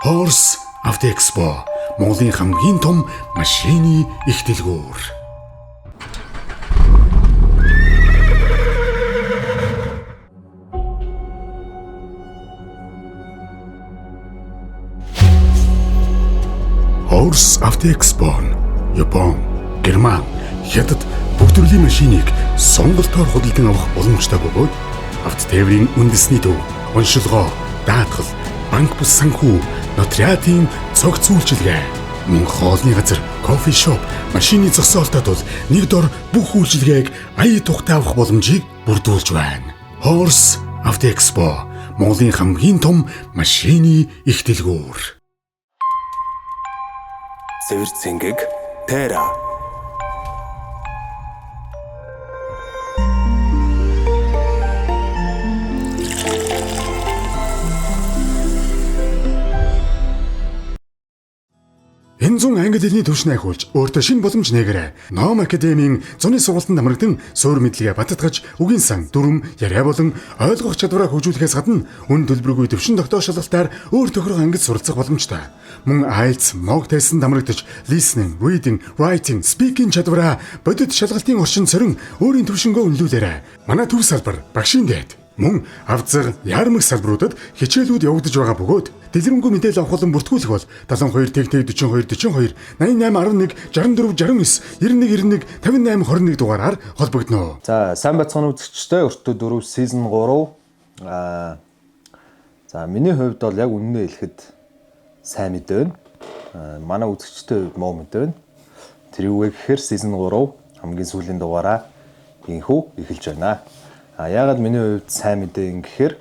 Horse Auto Expo Монголын хамгийн том машины их дэлгүүр. Horse Auto Expo Япон, Герман, Хятад бүх төрлийн машиныг сонголтоор худалдан авах боломжтой бөгөөд автотээврийн үндэсний төв, оншилгоо, даатгал, банк бус санхүү, нотариатын цогц үйлчилгээ, мөн хоолны газар, кофе шоп, машины зогсоолтод бол нэг дор бүх үйлчилгээг ая тухтай авах боломжийг бүрдүүлж байна. Horse Auto Expo Монголын хамгийн том машины их дэлгүүр. Цэвэр цэнгэг Тера. Энэ зүүн англи хэлний төвшин ахиулж өөртөө шинэ боломж нээгээрэй. Ном Академийн зуны сургалтанд амрагдан суур мэдлэгээ баттгаж үгийн сан, дүрм, яриа болон ойлгох чадвараа хөгжүүлэхээс гадна үн төлбөргүй төвшин тогтоох шалгалтаар өөр тохирох ангид суралцах боломжтой. Мөн IELTS, mock test-д амрагдаж listening, reading, writing, speaking чадвараа бодит шалгалтын орчин сорин өөрийн төвшингөө үнэлүүлээрэй. Манай төв салбар багшийн дээд мөн авзар ярмаг салбаруудад хичээлүүд явагдаж байгаа бөгөөд дэлгэрэнгүй мэдээлэл авах болон бүртгүүлэх бол 72 тэгтэг 42 42 88 11 64 69 91 91 58 21 дугаараар холбогдно. За сайн бацхан үзэгчтэй өртөө 4 season 3 за миний хувьд бол яг үнэнээ хэлэхэд сайн мэдээ байна. Манай үзэгчтэй хувьд муу мэдээ байна. Тэр юу вэ гэхээр season 3 хамгийн сүүлийн дугаараа инхүү эхэлж байна. Яагаад миний хувьд сайн мэдээ юм гэхээр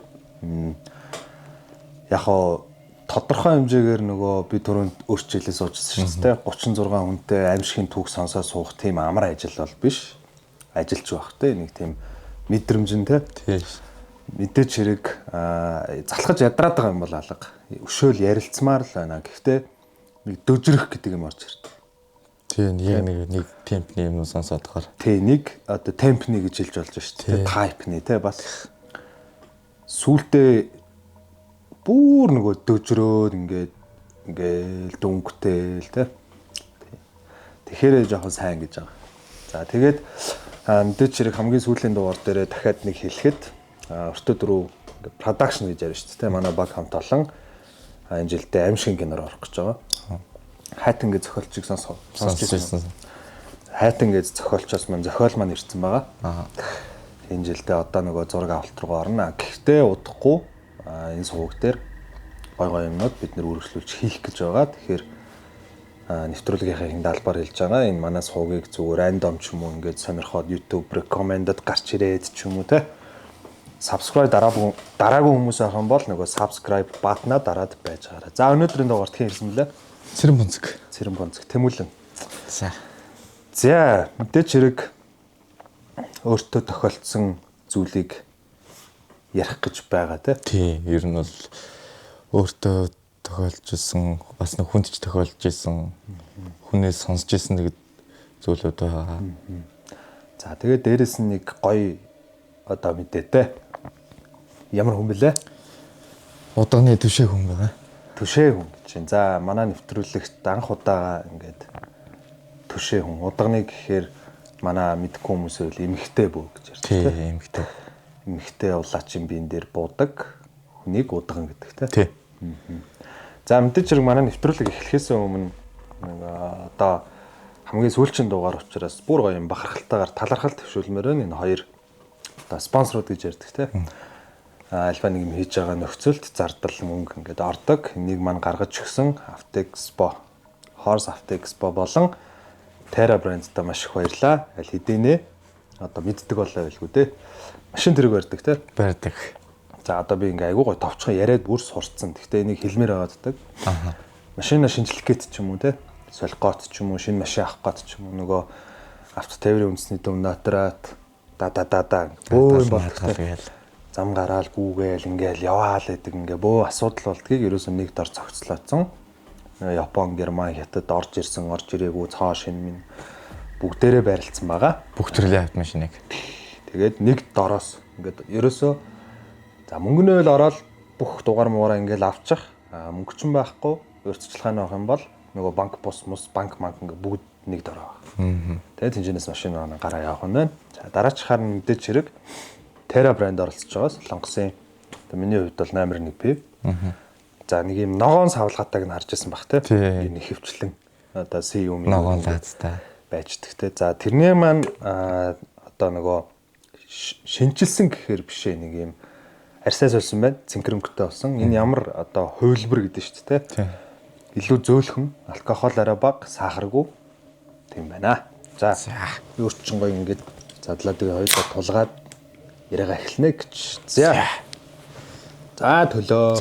яг хоо тодорхой хэмжээгээр нөгөө би түрүүнд өөрчлөлөө суужсэн шүү дээ. 36 хүнтэй аимшигын түүх сонсоод суух тийм амар ажил бол биш. Ажилч байх те нэг тийм мэдрэмжтэй. Тийм. Мэдээч хэрэг залхаж ядраад байгаа юм бол алга. Өшөөл ярилцмаар л байна. Гэхдээ нэг дөжрөх гэдэг юм орж ирдэг. Тийм нэг темпний юм сонсоод болохоор. Тийм нэг одоо темпний гэж хэлж болж шүү дээ. Тайпны те бас сүултээ бүр нөгөө дөжрөөд ингээл дүнгтэй л те. Тэгэхээр жоохон сайн гэж байгаа. За тэгээд мэдээч хэрэг хамгийн сүүлийн дугаар дээр дахиад нэг хэлэхэд өртөө дөрөв production гэж ярьж шүү дээ. Манай баг хамт олон энэ жилдээ аимшигын киноор орох гэж байгаа. Хайтан гэж зохиолчийг сонсож байсан. Хайтан гэж зохиолчоос маань зохиол маань ирсэн байгаа. Энэ жилдээ одоо нөгөө зураг авалт руу орно. Гэхдээ удахгүй энэ суваг дээр гой юмнууд бид нэр үргэлжлүүлж хийх гэж байгаа. Тэгэхээр нэвтрүүлгийнхаа хин даалбаар хэлж байгаа. Энэ манай сувгийг зүгээр рандом ч юм уу ингээд сонирхоод YouTube recommended гарч ирээд ч юм уу те. Subscribe дараагүй хүмүүс авах юм бол нөгөө subscribe бутнаа дараад байж байгаа. За өнөөдрийн дугаарт хэн ирсэн блэ? Цэрэн бонцог. Цэрэн бонцог Тэмүүлэн. За мэдээч хэрэг өөртөө тохиолдсон зүйлийг ярих гэж байгаа тий. Ер нь бол өөртөө тохиолжсэн бас нэг хүнд ч тохиолж исэн хүнээс сонсч исэн нэг зүйлүүд байгаа. За тэгээд дээрэс нь нэг гоё одоо мэдээтэй. Ямар хүн бэлээ? Удагны төвшөө хүн байгаа. Төшөө хүн гэж байна. За манай нэвтрүүлэгт анх удаа ингээд төшөө хүн. Удагны гэхээр манай мэдгүй хүмүүс үл эмхтэй бөө гэж ярьдаг. Тий, эмхтэй. Эмхтэй улаачийн биен дээр буудаг хүнийг удаган гэдэг те. Тий. За мэдээч хэрэг манай нэвтрүүлэг эхлэхээс өмнө одоо хамгийн сүүлчийн дугаар учраас бүр гоё юм бахархалтайгаар талархал төвшүүлмээр байна. Энэ хоёр одоо спонсорууд гэж ярьдаг те. Альфа нэг юм хийж байгаа нөхцөлд зардал мөнгө ингээд ордог. Энийг маань гаргаж өгсөн Auto Expo, Horse Auto Expo болон Tera брэндтэй маш их баярлаа. Аль хэдийнэ одоо мэддэг болоо байлгүй те. Машин тэрэг барьдаг те. Барьдаг. За одоо би ингээ айгуу гой товчхон яриад бүр сурцсан. Гэхдээ энийг хэлмээр байгааддаг. Машина шинжлэх гээд ч юм уу те. Солихгоот ч юм уу, шинэ машин авах гээд ч юм уу нөгөө автотээврийн үндэсний төв нотариат бөө юм болчихлоо. Зам гараал гүүгээл ингээл яваал гэдэг ингээ бөө асуудал болдгийг ерөөсөө нэг дор цогцлооцсон. Япон, Герман, Хятад орж ирээгүй цоо шин минь бүгдээрээ байрлалцсан байгаа. Бүх төрлийн автомашиныг. Тэгээд нэг дороос ингээд ерөөсөө за мөнгөнөө л ороод бүх дугаар муугараа ингээл авчих. мөнгөчин байхгүй урьдчилгааны авах юм бол нөгөө банк бус мус банк ингээ бүгд нэг дороо байгаа. Тэгээд тэнцэнээс машин гараа явах нь байна. За дараачихаар нь мэдээж хэрэг Terra брэнд оролцож байгаа Солонгосын. Одоо миний хувьд бол номер 1 пив. За нэг юм ногоон савлгатайг нь харж байсан бах те. Энэ хөвчлэн одоо CEO ногоон лаацтай байждаг те. За тэрний маань одоо нөгөө шинжилсэн гэхээр биш ээ нэг юм арьсаас олсон байна. Цэнхэрөнгөтэй болсон. Энэ ямар одоо хувилбар гэдэг шүү дээ те. Илүү зөөлхөн, алкогол арай бага, сахаргүй тийм байна. За өөрчлөн гоё ингээд задлаад хоёулаа тулгаад яриага эхэлнэ гэж. За төлөө.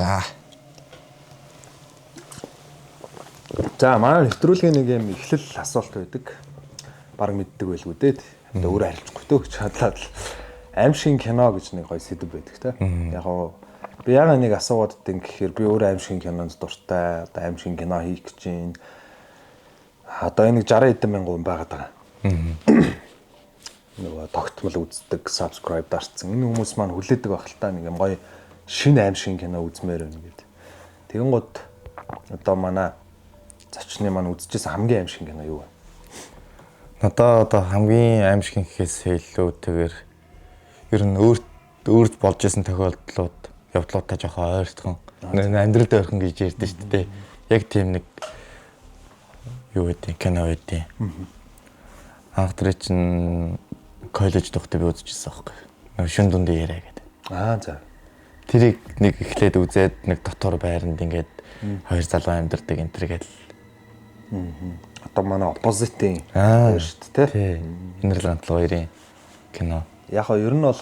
За манай нэвтрүүлгийн нэг юм эхлэл асуулт байдаг. Бараг мэддэг байлгүй дээ. Одоо өөрөө харилцахгүй төө гэж хадлаад аимшигын кино гэж нэг гоё сэдв байдаг те. Яг гоо би яга нэг асуугаад дин гэхээр би өөрөө аимшигын кинонд дуртай. Одоо аимшигын кино хийх гэж байна. Одоо энэ 60 эдэн мянган хүн байгаад байгаа. Нөгөө тогтмол үздэг, subscribe дарцсан. Энэ хүмүүс маань хүлээдэг байх л та нэг юм гоё шинэ аимшигын кино үзмээр байна гэдэг. Тэгэн гот одоо манай зочны маань үзчихсэн хамгийн аимшигын кино юу вэ? Одоо хамгийн аимшигын гэхээс илүү тэгэр ер нь өөрт болж исэн тохиолдлууд явдлуудаа жоохон ойртхон амьдралд ойрхон гэж ярьдэн шүү дээ. Яг тийм нэг юу гэдэг кино байдیں۔ Анх тэр чинь коллеж тогтоо би үзчихсэн байхгүй. Шүн дунд яриа гэдэг. За. Тэрийг нэг эхлээд үзээд нэг дотор байранд ингээд хоёр залуу амьдардаг энэ төр гэл. Одоо манай оппозитийн шүү дээ тий. Инэрл гантлуу хоёрын кино. Яг нь ер нь бол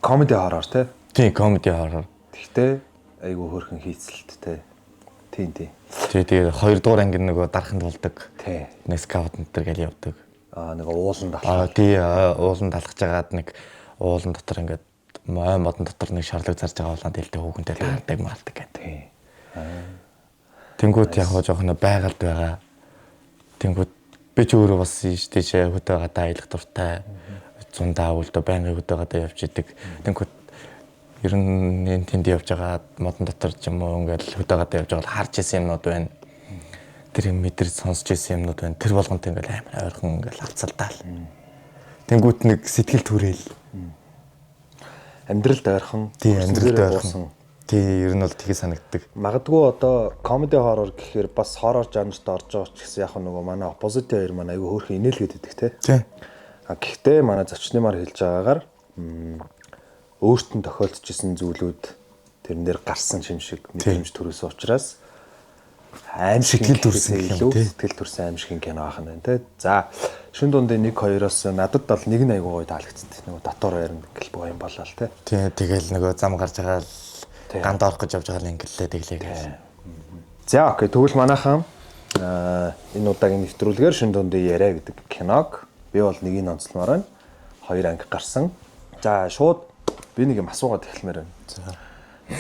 комеди хоррор тий. Тий, комеди хоррор. Гэхдээ айгүй хөөрхөн хийцэлттэй. Тэгээ 2 дугаар анги нөгөө дараханд болдог. Тий. Нэг скаут энэ төр гэл явдаг. Нэг уулан талах. Тий, уулан талхаж агаад нэг уулан дотор ингээд ой модон дотор нэг шарлаг зарж байгаа улаан дэлтэй хүүхэнтэй таардаг маалдаг гэдэг. Тэнгүүд яг хоо жоохон байгальд байгаа. Тэнгүүд би ч өөрөө бас тийшээ хөтөө гадаа аялах дуртай. Зундаа үлдээ байнгын хөтөө гадаа явж идэг. Тэнгүүд ер нь тэнд явж байгаа модон дотор ч юм уу ингээд хөтөө гадаа явж байгаа харж исэн юмнууд байна. Тэр юм мэдэрч сонсч исэн юмнууд байна. Тэр болгонт ингээд амар ойрхон ингээд алцалдаал. Тэнгүүд нэг сэтгэл түрээл. Амьдралд ойрхон. Тий, амьдралд ойрхон. Тий, ер нь бол тгий санагддаг. Магадгүй одоо комеди хоррор гэхээр бас хоррор жанрт орж байгаа ч гэсэн яг нөгөө манай оппозит хоёр маань айгүй хөөрхөн инээлгээд идэх тий. Гэхдээ манай зочны мар хэлж байгаагаар өөрт нь тохиолдчихсэн зүйлүүд тэрэн дээр гарсан шимшиг мэдрэмж төрөөс учраас аимшиг төрсэн юм тий. Сэтгэл төрсэн аимшигын кино ахна байна тий. За шин дундын 1-2-оос надад бол нэг нь айгүй гоё таалагдсан. Нөгөө дотор байранд ингээл боо юм болоо л тий. Тий, тэгэл нөгөө зам гарч байгаа л ганд орох гэж явж байгаа л ингэлээ тэглээ гэж. За окей, тэгвэл манайхан энэ удаагийн нэвтрүүлгээр шин дундын яриа гэдэг киног би бол нэгийг онцлмоор байна. 2 анги гарсан. За шууд би нэг юм асуугаад эхлэмээр байна. За.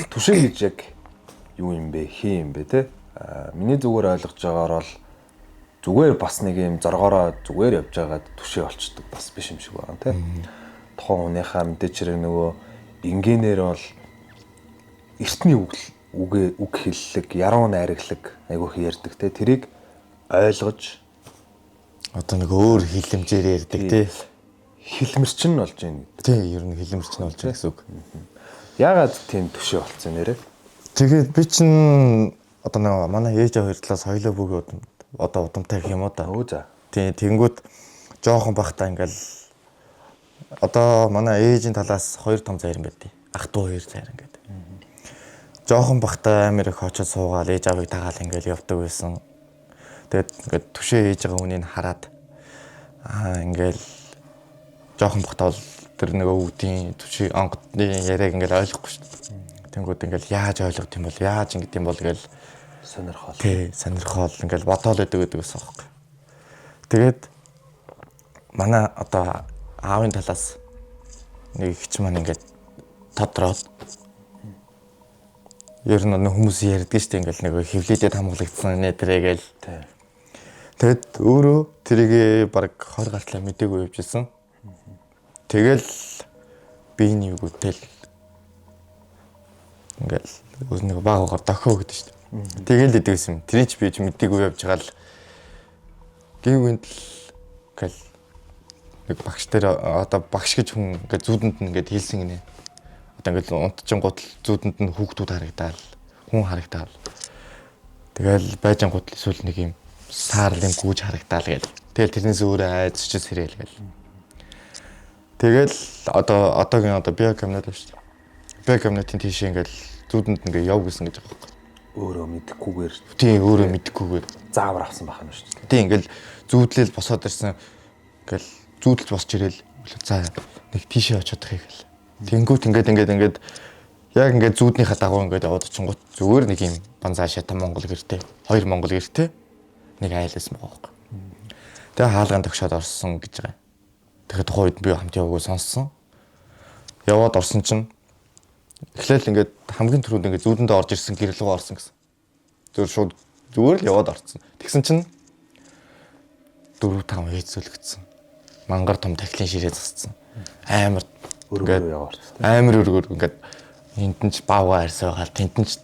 Түшин гэж яг юу юм бэ? Хин юм бэ те? Миний зүгээр ойлгож байгаагаар бол зүгээр бас нэг юм зоргоороо зүгээр явж байгаад түшээ олчдөг бас биш юм шиг байна те. Тухайн хүнийхээ мэдээч хэрэг нөгөө инженеэр бол эртний үг хэллэг, яруу найраглаг айгүйх ярьдаг те. Тэрийг ойлгож одоо нэг өөр хилэмжээр ярьдаг тий. Хилмэрчин болж байна гэдэг. Тий, ер нь хилэмжчин болж байгаа гэсэн үг. Яагаад тийм төшөө болцсон нэрэ? Тэгээд би чинь одоо нэг манай ээж хоёр талаас хоёлоо бүгд одоо удамтай гэх юм уу да. Өө за. Тий, тэнгүүд жоохон бахта ингээл одоо манай ээжийн талаас 2 том зарим байдیں۔ Ах トゥ 2 зарим гэдэг. Жоохон бахта амир их очиж суугаал ээж авыг дагаал ингээл явдаг байсан. Тэгээд ингээд түшээ хийж байгаа хүнийг хараад ингээл жоохон бахта бол тэр нөгөө үүдийн түшээ онгодны яриаг ингээл ойлгохгүй шүү дээ. Тэнгүүд ингээл яаж ойлгох юм бол яаж ингэдэм юм бол гээл сонирхол. Тий, сонирхол ингээл бодоол өгдөг гэсэн юм байна. Тэгээд манай одоо аавын талаас нэг ихч маань ингээд тодроод ер нь хүмүүс ярьдаг шүү дээ ингээл нэг хөвлөдөд хамгаалагдсан нэтрэгээл. Тэгэд өөрөө тэрийг баг 20 гартлаа мдэггүй явжсэн. Тэгэл биений үгүйтэл ингээл нэг баг багаар дохио гэдэг шүү дээ. Тэгэл идэгсэн юм. Тэрийг ч би ч мэдээгүй явж байгаа л гівгэнт л гэл нэг багш дээр одоо багш гэж хүн ингээд зүүдэнд нь ингээд хэлсэн гинэ. Одоо ингээд унтчихгууд л зүүдэнд нь хүүхдүүд харагдаад хүн харагдаад тэгэл байж ангууд л эсвэл нэг юм саарлын гүүж харагдаал гэл. Тэгэл тэрнээс өөрөө айц ч сэрэл гэл. Тэгэл одоогийн биокомнат шүү дээ. Биокомнатын тийш ингээд зүүдэнд ингээд яв гэсэн гэж байгаа юм. Өөрөө мэдэхгүйгээр. Тийм өөрөө мэдэхгүйгээр Заавар авсан байх нь шүү дээ. Тийм ингээд зүүдлэл босоод ирсэн ингээл зүүдэлж босч ирэл за нэг тийшээ очиод их гэл. Тэнгүүт ингээд яг ингээд зүүднийхээ дагуу ингээд яваад очингууд зүгээр нэг юм банзаа шатан Монгол гэртэй 2 Монгол гэртэй нэг айлсан байгаа юм. Тэгээ хаалганд төгшөөд орсон гэж байгаа. Тэгэхээр тухайн үед би хамт яваагүй сонссон. Яваад орсон чинь эхлээл ингээд хамгийн түрүүнд ингээд зүүдэндээ орж ирсэн гэрэл рүү орсон гэсэн. Зүгээр л яваад орсон. Тэгсэн чинь 4-5 ээцүүлэгдсэн. Мангар том тахилын ширээ зассан. Амар Өргөөр яваарч. Амар өргөөр ингээд энд нь ч баавга арьс байгаа. Тэнд нь ч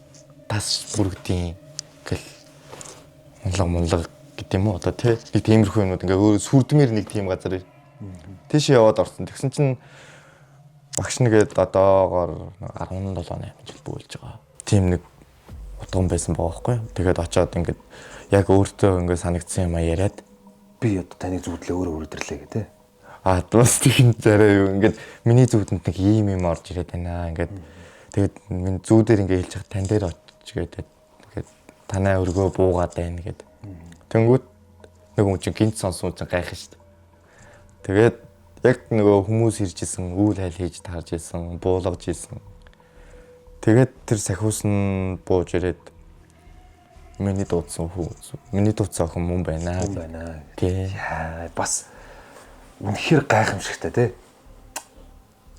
тас бүргдийн гэл мунлаг гэдэг юм уу одоо тий. Нэг тиймэрхүү юмуд ингээд өөр сүрдмээр нэг тийм газар. Тийш яваад орсон. Тэгсэн чинь багш нэгэд одоогоор 17-8 жил бөөлж байгаа. Тийм нэг утган байсан байгаа байхгүй. Тэгээд очиод ингээд яг өөртөө ингээд санагдсан юм а яриад Би одоо таны зүудлээ өөрөө үрдэрлээ гэдэг. Бас тийм зарай юу ингээд миний зүудэнд нэг ийм орж ирээд байна ингээд тэгээд миний зүүдээр ингээд хэлж байгаа тань дээр очиж гэдэг ингээд танай өргөө буугаад байна гэд. Тэнгүүт нэг хүн чинь гинт сонсон чинь гайх шүү дээ. Тэгээд яг нөгөө хүмүүс ирж исэн үйл хайл хийж таарж исэн буулгаж исэн. Тэгээд тэр сахиус нь бууж ирээд миний дуудсан охин мөн байна. Мөн байна. Тий. Яа бас үнэхээр гайхамшигтай тий.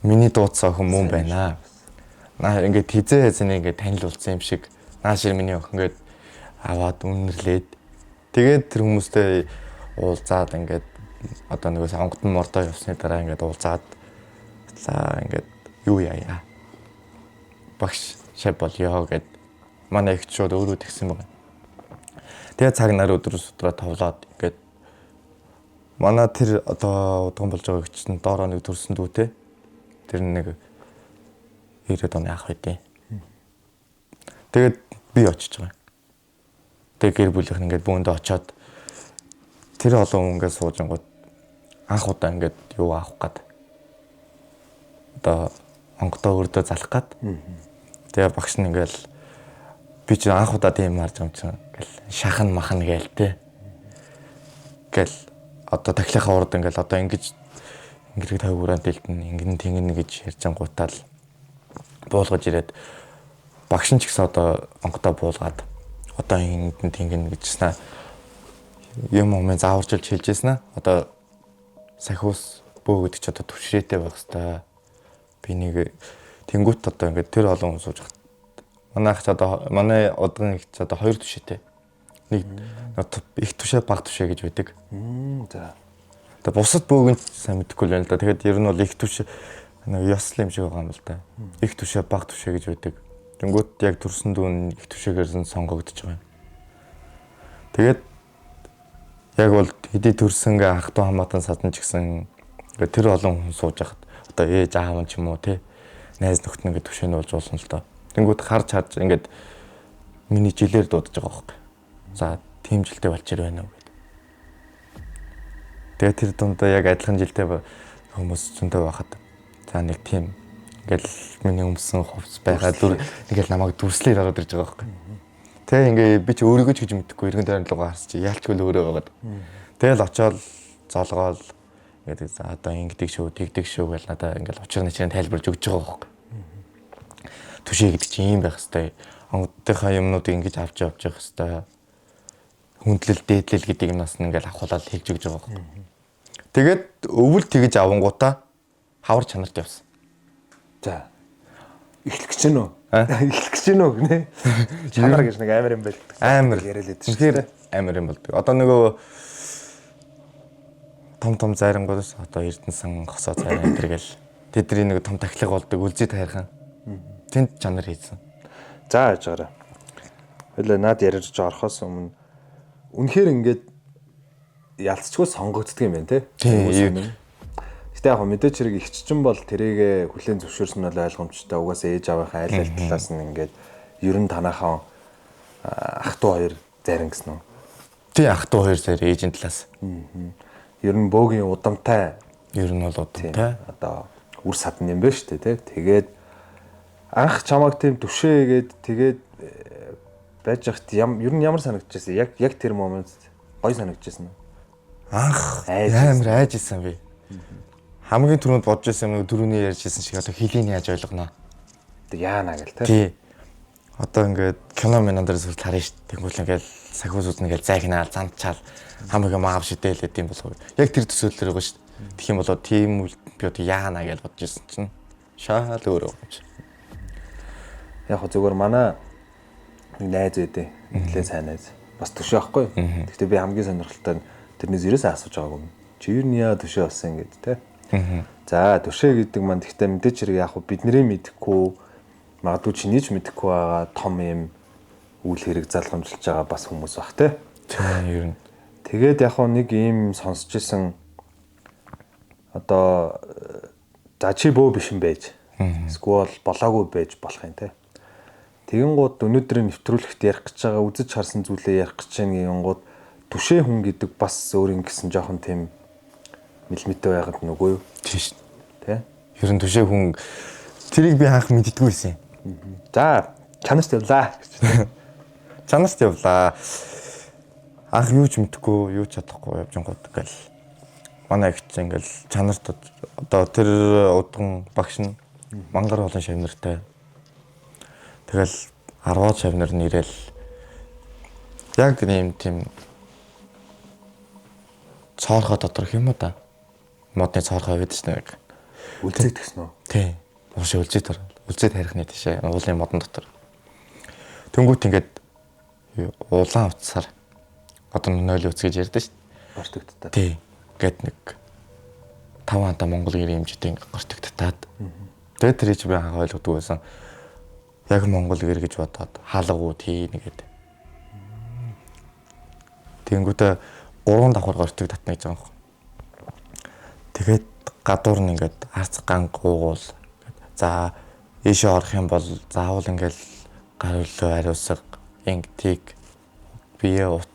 Миний дуудсан охин мөн байна. Наа ингээд хизээ хэзээ ингээд танилцуулсан юм шиг нааш миний охин ингээд аваад үнэрлээд тэгээд тэр хүмүүстэй уулзаад ингээд одоо нөгөө сонготон мордоо явсны дараа ингээд уулзаад за ингээд юу яая. Багш шав болёо гэд манай их шууд өөрөө тэгсэн байна. Тэгээ цаг нар өдрөөс өдрөө товлоод ингээд манай тэр одоо удган болж байгаа гिचэн доороо нэг төрсөн дүүтэй. Тэр нэг 90 оны ах байдیں۔ Тэгээд би очиж байгаа. Тэгээд гэр бүлийнх нь ингээд бөөндөө очиод тэр олон ингээд сууж ангууд анх удаа ингээд юу авах гээд одоо онгодоо өрдөө залах гээд тэгээ багш нь ингээд би ч анх удаа тийм харж байгаа юм чинь ингээл шахан махан гээл те. Гэл одоо тахилынхаа урд ингээл одоо ингэж ингэрэг тавиураад дэлдэн ингэн тэнгэн гэж ярьж ангуутаал буулгаж ирээд багш нь ч гэсэн одоо онгодоо буулгаад одоо ингэн тэнгэн гэжснаа юм момент зааварчилж хэлжсэн аа. Одоо сахиус бөө гэдэг чи одоо төвшрээтэй байх хэвээр. Би нэг тэнгуут одоо ингээд тэр олон хүн сууж манайх ч одоо манай удган их ч одоо 2 түшээтэй. Нэг их түшээ баг түшээ гэж байдаг. За. Тэгээ бусад бөөг нь сайн мэдэхгүй л байна л да. Тэгээд ер нь бол их түшээ нэг ёслол юм шиг байгаа юм л да. Их түшээ баг түшээ гэж байдаг. Тэнгүүт яг төрсөн дүүн их түшээгээр нь сонгогдож байгаа юм. Тэгээд яг бол хэдий төрсөнгээ ах トゥ хамаатан садан ч гэсэн ингээд тэр олон хүн сууж хахад одоо ээж аав ч юм уу те найз нөхд нь ингээд түшээ нь болж болно л доо. Тэнгүүд харж ингээд миний жилээр дуудаж байгаа байхгүй. За тийм жилтэй болчихэр байна уу гэдэг. Тэгээ тэр дундаа яг адилхан жилтэй хүмүүс зөндөө байхад за нэг тийм ингээд миний өмсөн хувцс байгаад ингээд намайг дүрслээр ороод ирж байгаа байхгүй. Тэгээ ингээд би ч өөрийгөө ч гэж мэдэхгүй иргэн тойрон руугаа харсч яалчгүй л өөрөө байгаад. Тэгэл очиод золгоол ингээд за одоо ингэдэг шүү тэгдэг шүү гэж надаа ингээд учир начрын тайлбарж өгч байгаа байхгүй. Түшээ гэдэг чинь ийм байх хэвээр онгодынхаа юмнуудыг ингэж авч явж явах хэвээр хүндлэл дээдлэл гэдэг юмнаас нь ингээл авахлаад хэлж өгч байгаа юм. Тэгээд өвөл тэгэж авангуудаа хавар чанарт явсан. За. Эхлэх гэж байна уу? Эхлэх гэж байна уу гинэ? Чанар гэж нэг амар юм байл. Амар яриалээд шүү. Тэгэхээр амар юм болдог. Одоо нөгөө том зайрангуудаас одоо Эрдэнэсан хосоо зайран энэ гэл тэдний нэг том тахилга болдог үлзий тайрхан. Тэнд чанар хийсэн. За яаж байгаарай. Хойлоо над ярьж орохоос өмнө үнэхээр ингээд ялцчгүй сонгогддог юм байна те. Гэтэ яг мэдээч хэрэг ихччин бол тэрийг хүлээн зөвшөөрсөн нь ойлгомжтой. Угаасаа ээж аваахаа айл ал талаас нь ингээд ер нь танаахан ах トゥ хоёр зарин гэсэн үү? Тий ах トゥ хоёр зарин ээжийн талаас. Ер нь бөөгийн удамтай Ер нь бол удамтай. Одоо үр садан юм байна шүү дээ, тий. Тэгээд анх чамайг тийм төвшөөгээд тэгээд байж хат ер нь ямар санагдчихсэн? Яг тэр момент гоё санагдчихсэн үү? Анх амар айжсэн би. Хамгийн түрүүнд бодож байсан юм дөрөвний ярьжсэн шиг одоо хэлийг яаж ойлгоно. Тэг яана гэл тий. Тий. Одоо ингээд кино минь дээр сүрт харна шүү дээ. Тэгвэл ингээд сахиусууд нэгээл зайхнаал, замчаал хамгийн маав шидэл гэдэм болов. Яг тэр төсөөллөр байгаа шүү дээ. Тэгэх юм болоо тийм үл би одоо яана гэж бодож ирсэн чинь шаал өөрөө юм чи. Яг зүгээр манай найз байдیں۔ Нэлээ сайн найз. Бас төшөө ахгүй. Гэхдээ би хамгийн сонирхолтой нь тэрнээс ерөөсөө асууж байгаагүй юм. Чи юу нэ төшөө болсон гэд те. За төшөө гэдэг маань гэхдээ мэдээч хэрэг яг бидний мэдэхгүй магадгүй чиний ч мэдэхгүй байгаа том юм үйл хэрэг залгамжилж байгаа бас хүмүүс бах те. Тийм ер нь. Тэгээд яг нэг ийм сонсч ирсэн одоо за чи бөө биш юм байж. Эсвэл болоогүй байж болох юм те. Тэгэнгუთ өнөөдөр нэвтрүүлэгт ярих гэж байгаа үзэж харсан зүйлээ ярих гэж байгаагууд түшээ хүн гэдэг бас өөрийн гэсэн жоохон тийм мэлмэтэй байгаад нүгөө юу? Тийш. Тэ? Ер нь түшээ хүн тэрийг би анх мэддэггүй байсан. За, чанарт явлаа. Чанарт явлаа. Анх юу ч мэдэхгүй, юу ч чадахгүй явж гот гэл. Манай ихч ингээл чанарт одоо тэр удган багш нь мангар олон шавнартай. Тэгэл 10 шавнар нэрэл яг нэм тийм цаорхоо доторх юм уу да. Модны цаорхоо гэдэг чинь нэг Үлзээд гэсэн үү? тий. Уушаа үлзээд төр. Үлзээд харихны тийшээ уулын модон дотор. Тэнгүүт ингээд улаан утсаар одоо нойл үц гэж ярьдаа шүү дээ. Гортогдтаа. Тий. Гэт нэг 5 ханта Монгол гэрийн хэмжээтэй ингээд гортогдтаад. Тэгээд тэр чи би анх ойлгодог байсан. Яг Монгол гэр гэж бодоод хаалгуу тий нэгэд. Тэнгүүтээ 3 давхар гортог татна гэж байгаа юм. Тэгээд гадуур нь ингээд арц ганг уугуул. За ийшээ орох юм бол заавал ингээд гар хөлөө ариусга интиг бие ут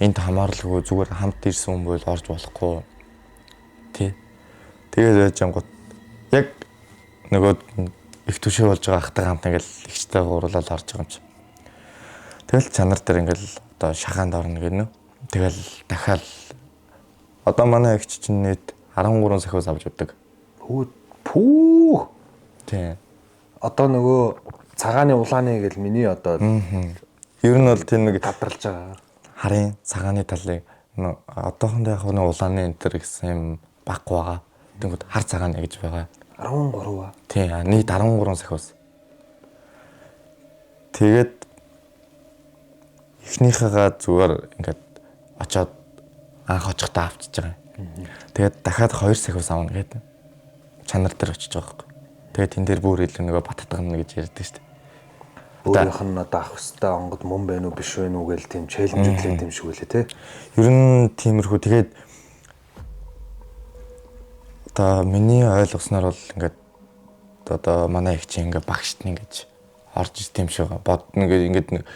энд хамаарлгүй зүгээр хамт ирсэн хүн бол орж болохгүй. Тий. Тэгээд яжангууд яг нөгөө их түшээ болж байгаа ахтай хамт ингээл ихтэй гурлал орж байгаа юм чи. Тэгэл чанар дээр ингээл одоо шахаанд орно гэнэ. Тэгэл дахиад одоо манай ихч чинь нийт 13 сахиус авч өгдөг. Пүү. Тий. Одоо нөгөө цагааны улааны гэл миний одоо Ер нь бол тийм нэг тадралж байгаа. харын цагааны талыг одоохондоо яг нэг улааны энэ төр гэсэн юм баггүй байгаа. Тэнгүүд хар цагааны гэж байгаа. 13 аа. Тий, нийт 13 сахиус. Тэгээд эхнийхээгээ зүгээр ингээд очоод анх очихдаа авчиж байгаа. Тэгээд дахиад 2 сахиус авна гэдэг. Чанар дээр очиж байгаа байхгүй. Тэгээд тэн дээр бүр илүү нөгөө баттгана гэж ярьдаг шүү дээ. Өөрийнх нь одоо авах хөстэй онгод мөн байна уу биш байна уу гэл тийм челленжүүдтэй тийм шиг үлээ те. Ер нь тиймэрхүү тэгээд одоо миний ойлгосноор бол ингээд одоо манай их чинь ингээд багшд нь ингэж орж ир тийм шиг бодно ингээд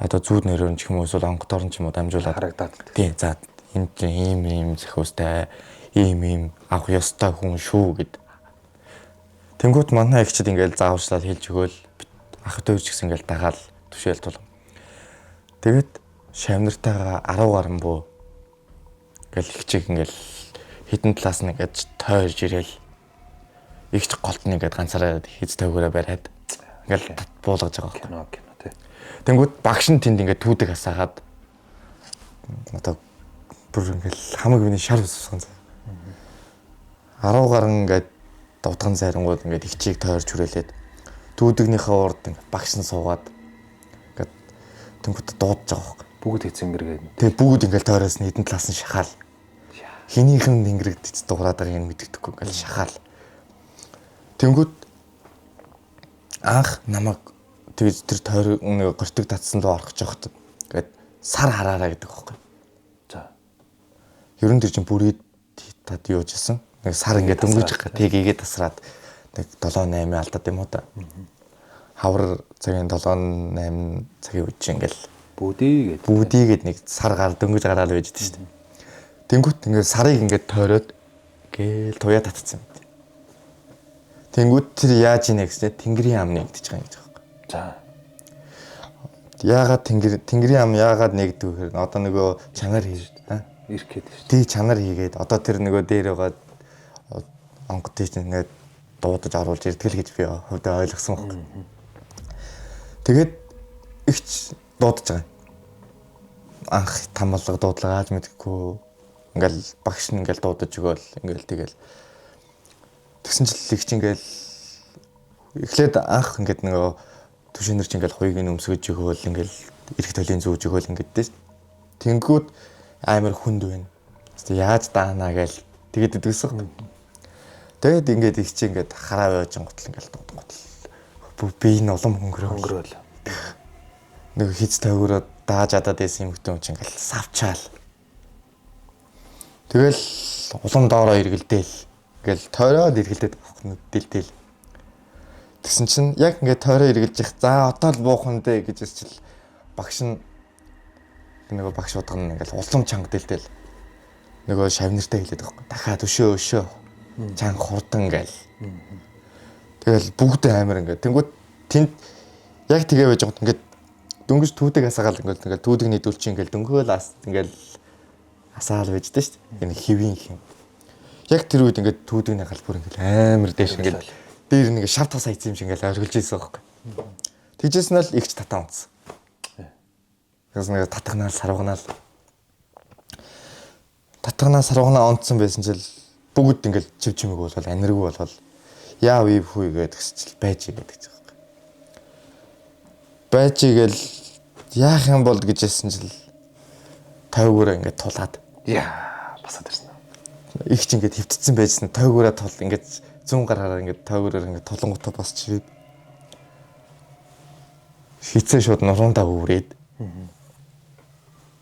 одоо зүүд нэрээр ч юм уу эсвэл онгодоор ч юм уу дамжуулаад харагдаад. тий за энэ чинь ийм зохиостой ийм авах ёстой хүн шүү гэд. Тэнгүүт манай ихчд ингээд заавчлаад хэлж өгөөл ах дүүр ч гэсэн ингээд дагаал түшээл тул. Тэгээд шавнартайгаа 10 гаруй бөө гэл ихчиг ингээд хитэн талаас нь ингээд тойрж ирээл ихч голт нь ингээд ганцаараа хийц тавгаараа бариад ингээд буулгаж байгаа байхгүй. Кино тий. Тэнгүүд багш нь тэнд ингээд түүдэг хасаагаад одоо бүр ингээд хамаг миний шар уссан. 10 гаруй ингээд дутган зарангууд ингээд ихчийг тойрж хүрээлээд дүүдгнийхээ урд багш нь суугаад ингээд тэнгүүд дуудаж байгаа байхгүй. Бүгд хэцэнгэргээд. Тэгээ бүгд ингээд тойроос нь хитэн талаас нь шахаал. Хинийх нь ингэрэгдэц дуурайд байгааг нь мэддэггүй ингээд шахаал. Тэнгүүд анх намайг тэгж тэр тойр нэг гортог татсан руу орох гэж байхад ингээд сар хараараа гэдэг байхгүй. За. Ерөн тэр чинь бүрээд тад юужсэн. Нэг сар ингээд дөнгөж тгийгээ тасраад нэг 7-8 алдаад юм уу та. Хавар цагийн 7-8 цагийн үед чинь ингээл бүүдийгээд нэг сар гар дөнгөж гараад байж дээ шүү дээ. Тэнгүүт ингээд сарыг ингээд тойроод гээл туяа татсан юм. Тэнгүүт тэр яаж ийнэ гэснээр тэнгэрийн ам нэгдэж байгаа юм гэж байна. За. Яагаад тэнгэрийн ам яагаад нэгдв гэхээр одоо нөгөө чанар хийж ирэх гээд шүү. тий чанар хийгээд одоо тэр нөгөө дээр байгаа онгодыг ингээд дуудаж оруулж иртгэл гэж би хувьдаа ойлгосон байхгүй. Тэгээд ихч дуудаж байгаа. Анх тамлага дуудлагааж мэдхгүй ингээл багш нь ингээл дуудаж өгөөл ингээл тэгэл тэгсэн чил их чи ингээл эхлээд анх ингээд нөгөө түшинэр чи ингээл хуйг нь өмсгөж өгөөл ингээл эрх төлөлийн зүүж өгөөл ингээд дээ. Тэнгүүд амар хүнд байна. Яаж даанаа гээл тэгээд идвэсэх. Тэгээд ингээд их чи ингээд хараа байж гутал ингээл дуудгал. Би энэ улам хөнгөрөөл. Нэг хиц тайгураа дааж адаад байсан юм хөтөн чи ингээл савчаал. Тэгэл улам доороо эргэлдээл. Ингээл тойроод эргэлдээд дэлдэл. Тэгсэн чинь яг ингээд тойроо эргэлж их. За одоо л буухан дээ гэж хэлчихэл багш нь нөгөө багш удаа ингээл улам чанга дэлдэл. Нөгөө шавнартай хэлээд байхгүй. Дахиад өшөө. Чанга хурдан гээл. Тэгэл бүгд амар ингээд. Тэнгүүд тэнд яг тэгээ байж байгаа ингээд дөнгөж түүдэг асаагаал ингээд түүдэг нийдүүлчих ингээд дөнгөөл ингээд асаал байж дээ шүү дээ. Энэ хэвийн юм. Яг тэр үед ингээд түүдэгний галбар ингээд амар дэш ингээд дээр нэг шав тас хайцсан юм шиг ингээд оргилж ийсэн байхгүй. Тэгжсэн л ихч татаа унтсан. Тэгээс нэг татгнаал сарвганаа унтсан байсан чил бүгд ингээд чив чимэг болвол аниргүй болвол яав ив хүй гэдэг чил байж игээд гэж байгаа. Байж игээл яах юм бол гэж хэлсэн чил тойгоороо ингээд тулаад Яа, басаад ирсэн. их ч ингээд хөвтцсэн байжсан тойгоороо тул ингээд зүүн гараараа ингээд тойгоороор ингээд тулангуудаа босч ирээд хитсэн шууд нуруундаа үүрээд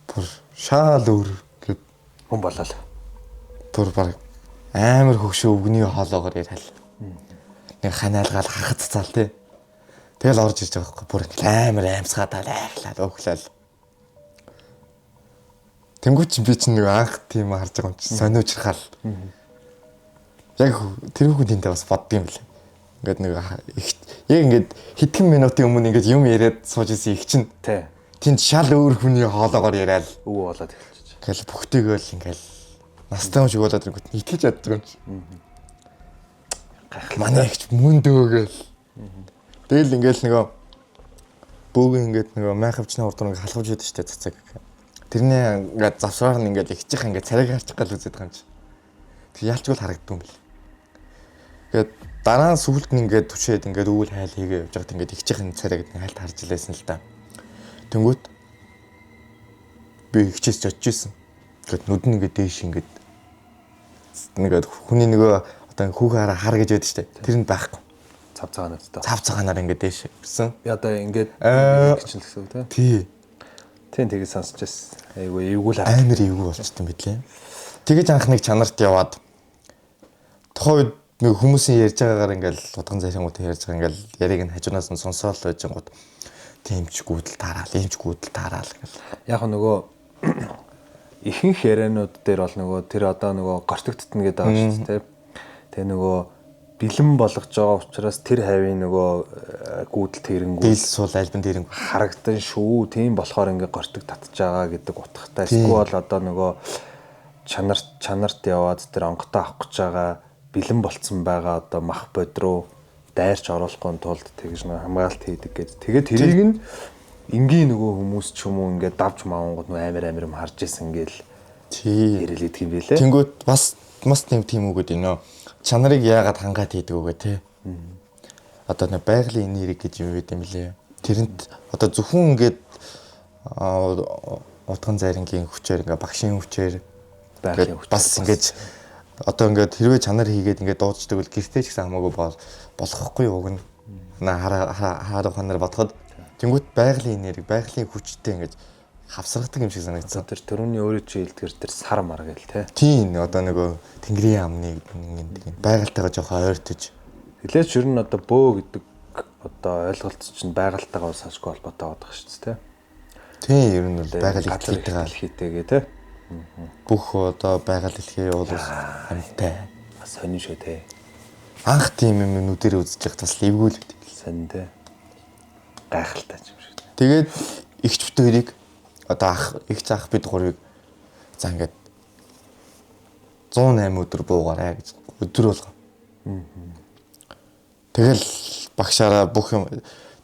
бүр шаал өөр гэд Хүн болол. бүр баг амар хөгшөө өвгний хоолоогоор ярил. Нэг ханаалгаал харахад цацаал тий. Тэгэл орж ирж байгаа байхгүй бүр амар аимсгаадаа айхлаад өглөөл. Тэнгүүч би чинь нэг анх тийм харж байгаа юм чи сониучрахаал. Яг тэр хүүхдийн тэнтэй бас боддгийм бэл. Ингээд нэг яг ингээд хэдхэн минутын өмнө ингээд юм яриад сууж исэн их чинь Тий. тэнд шал өөр хүний хоолоогоор яриад Өвөө болоод эхэлчихэж. ингээл бүхтэйгөөл ингээл настай юм шиг болоод ирэнгүүт итгэж яддаг юм чи. Манай ихч мөндөөгөөл. Тэгэл ингээл нөгөө бөөгийн ингээд нөгөө майхавчны урд нэг халахж идэв штэ цацаг. Тэрний ингээд завсраар нь ингээд ихчих ингээд царайг харчих гал үзээд байгаа юм чи. Тэг яалчгүй харагдсан юм бэл. Тэгээд дараа нь сүлд нь ингээд түшээд ингээд өвөл хайл хийгээ явж байгаад ингээд ихчих нь царайг нэг хайлт харж илээсэн л та. Тэнгүүт би ихчээс очижсэн. Ингээд нүд нь ингээд дээш ингээд хүний нөгөө одоо хүүхаараа хар гэж байдаг штэ. Тэр нь байхгүй. Цав цагаанаар та. Цав цагаанаар ингээд дээш ирсэн. Би одоо ингээд чинь л гэсэн үг тий. Тий. Тийм тэгээд сонсч байсан. Айгу эвгүүл Амар эвгүй болчихсон мэтлээ. Тэгэж анх нэг чанарт яваад тухайн үед нэг хүмүүсийн ярьж байгаагаар ингээл удган зархингууд ярьж байгаа ингээл яриг нь хажуунаас нь сонсоол байж гот тиймч гүйдэл таараал гэл. Яг нөгөө ихэнх ярианууд дээр бол нөгөө тэр одоо нөгөө гортогдтно гэдэг байгаа шүү дээ. Тэгээ нөгөө бэлэн болгож байгаа учраас тэр хавийн нөгөө гүйдэл тэрэнгүү Дийл суул альбан тэрэнгүү харагдан шүү. Тийм болохоор ингээ гортог татж байгаа гэдэг утгатай. Эсвэл одоо нөгөө чанарт яваад тэр онготоо авах гэж байгаа бэлэн болцсон байгаа одоо мах бодруу дайрч оруулахгүй тулд тэгж нэг хамгаалт хийдэг гэдэг. Тэгээд тэрийг нь энгийн нөгөө хүмүүс ч юм уу ингээ давж маавангууд нөгөө амар юм харж исэн гээл ярил идэх юм билээ. Тэнгүүт бас тийм үгээд инөө чанарыг яагаад хангаад хийдэг үгээ те. Одоо нэг байгалийн энерги гэж юм байт юм лээ. Тэрэнд одоо зөвхөн ингээд утган зарингийн хүчээр ингээ багшийн хүчээр байгалийн хүч бас ингээд одоо ингээд хэрвээ чанар хийгээд ингээд дуудчихдаг бол гэртээ ч гэсэн хамаагүй болохгүй уг нь. Хараа ханаар бодоход Тэнгүүт байгалийн энерги, байгалийн хүчтэй ингэж хавсаргадаг юм шиг санагдсан. Тэр төрөний өөрөө чи хэлдгэр тэр сар мар гэл те. Тийм одоо нөгөө тэнгэрийн амныг ингэ байгальтайгаа жоохон ойртож. Хэлээч ер нь одоо бөө гэдэг одоо ойлголт чинь байгальтайгаа салшгүй холбоотой байдаг шүү дээ те. Тийм ер нь бол байгаль ихтэйгээ хэлхийтэйгээ те. бүх одоо байгаль дэлхий бол амьтай. Сонин шүү те. Анх тийм юм нүдэрээ үзэж явах бас эвгүй л байдаг. Сонин те. Гайхалтай юм шиг. Тэгээд ихч бүтээрийг одоо их заах бид гурвыг за ингээд 108 өдөр буугаарай гэж өдөр болго. Тэгэл багшаараа бүх юм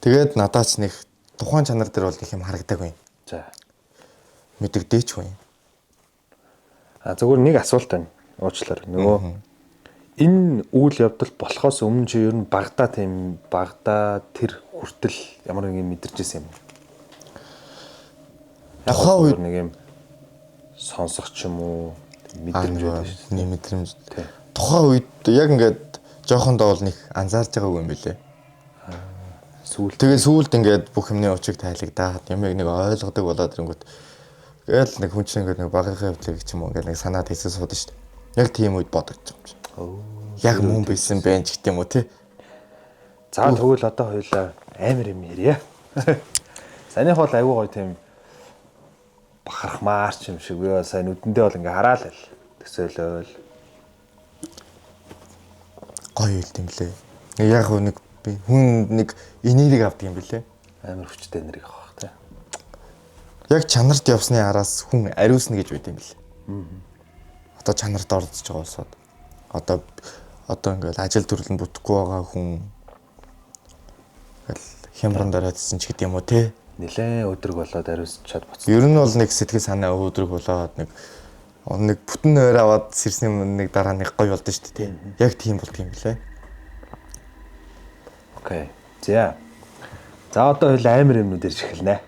тэгээд надаач нэг тухайн чанар дээр бол их юм харагдаагүй. За. Мэдэгдээчгүй. Зөвхөн нэг асуулт байна. Уучлаарай. Нөгөө энэ үйл явдал болохоос өмнө чи ер нь Багдад тэр хүртэл ямар нэгэн мэдэрч ирсэн юм. Тухайн үед нэг юм сонсох ч юм уу мэдрэмж байдаг шүү дээ. Нэг мэдрэмж. Тухайн үед яг ингээд жоохондоо бол нэг анзаарж байгаагүй юм билээ. Тэгээд сүүлд ингээд бүх юмны учиг тайлагдаад ямиг нэг ойлгодог болоод ирэнгүүт гээл нэг хүн чинь ингээд нэг багийнхаа явдлыг ч юм уу ингээд нэг санаад хийсэн сууд шүү дээ. Яг тийм үед бодогдсон юм шиг. Яг мөн байсан байх ч гэдэм үү тий. За тэгвэл одоо хоёлаа амар юм ярья. Санийх бол аягүй гоё тийм бахархмаарч юм шиг бие сайн нүдэндээ бол ингээ хараал л төсөөлөөл. Гоё юм лээ. Яг нэг хүн нэг энерги авдаг юм билээ. Амар хүчтэй энерги авах тий. Яг чанарт явсны араас хүн ариусна гэж байд юм билээ. Одоо чанарт орцож байгаа усаад. Одоо ингээл ажил төрөл нь бүтэхгүй байгаа хүн ингээл хямран дараадсан ч гэдэг юм уу те. Нилээ өдрөг болоод ариусч чад буцсан. Ер нь бол нэг сэтгэл санаа өдрөг болоод нэг бүтэн нойр аваад сэрсний нэг дараа нэг гоё болдсон шүү дээ те. Яг тийм болд юм билээ. Окей. За одоо хоёул амар юмнууд ирж эхэлнэ.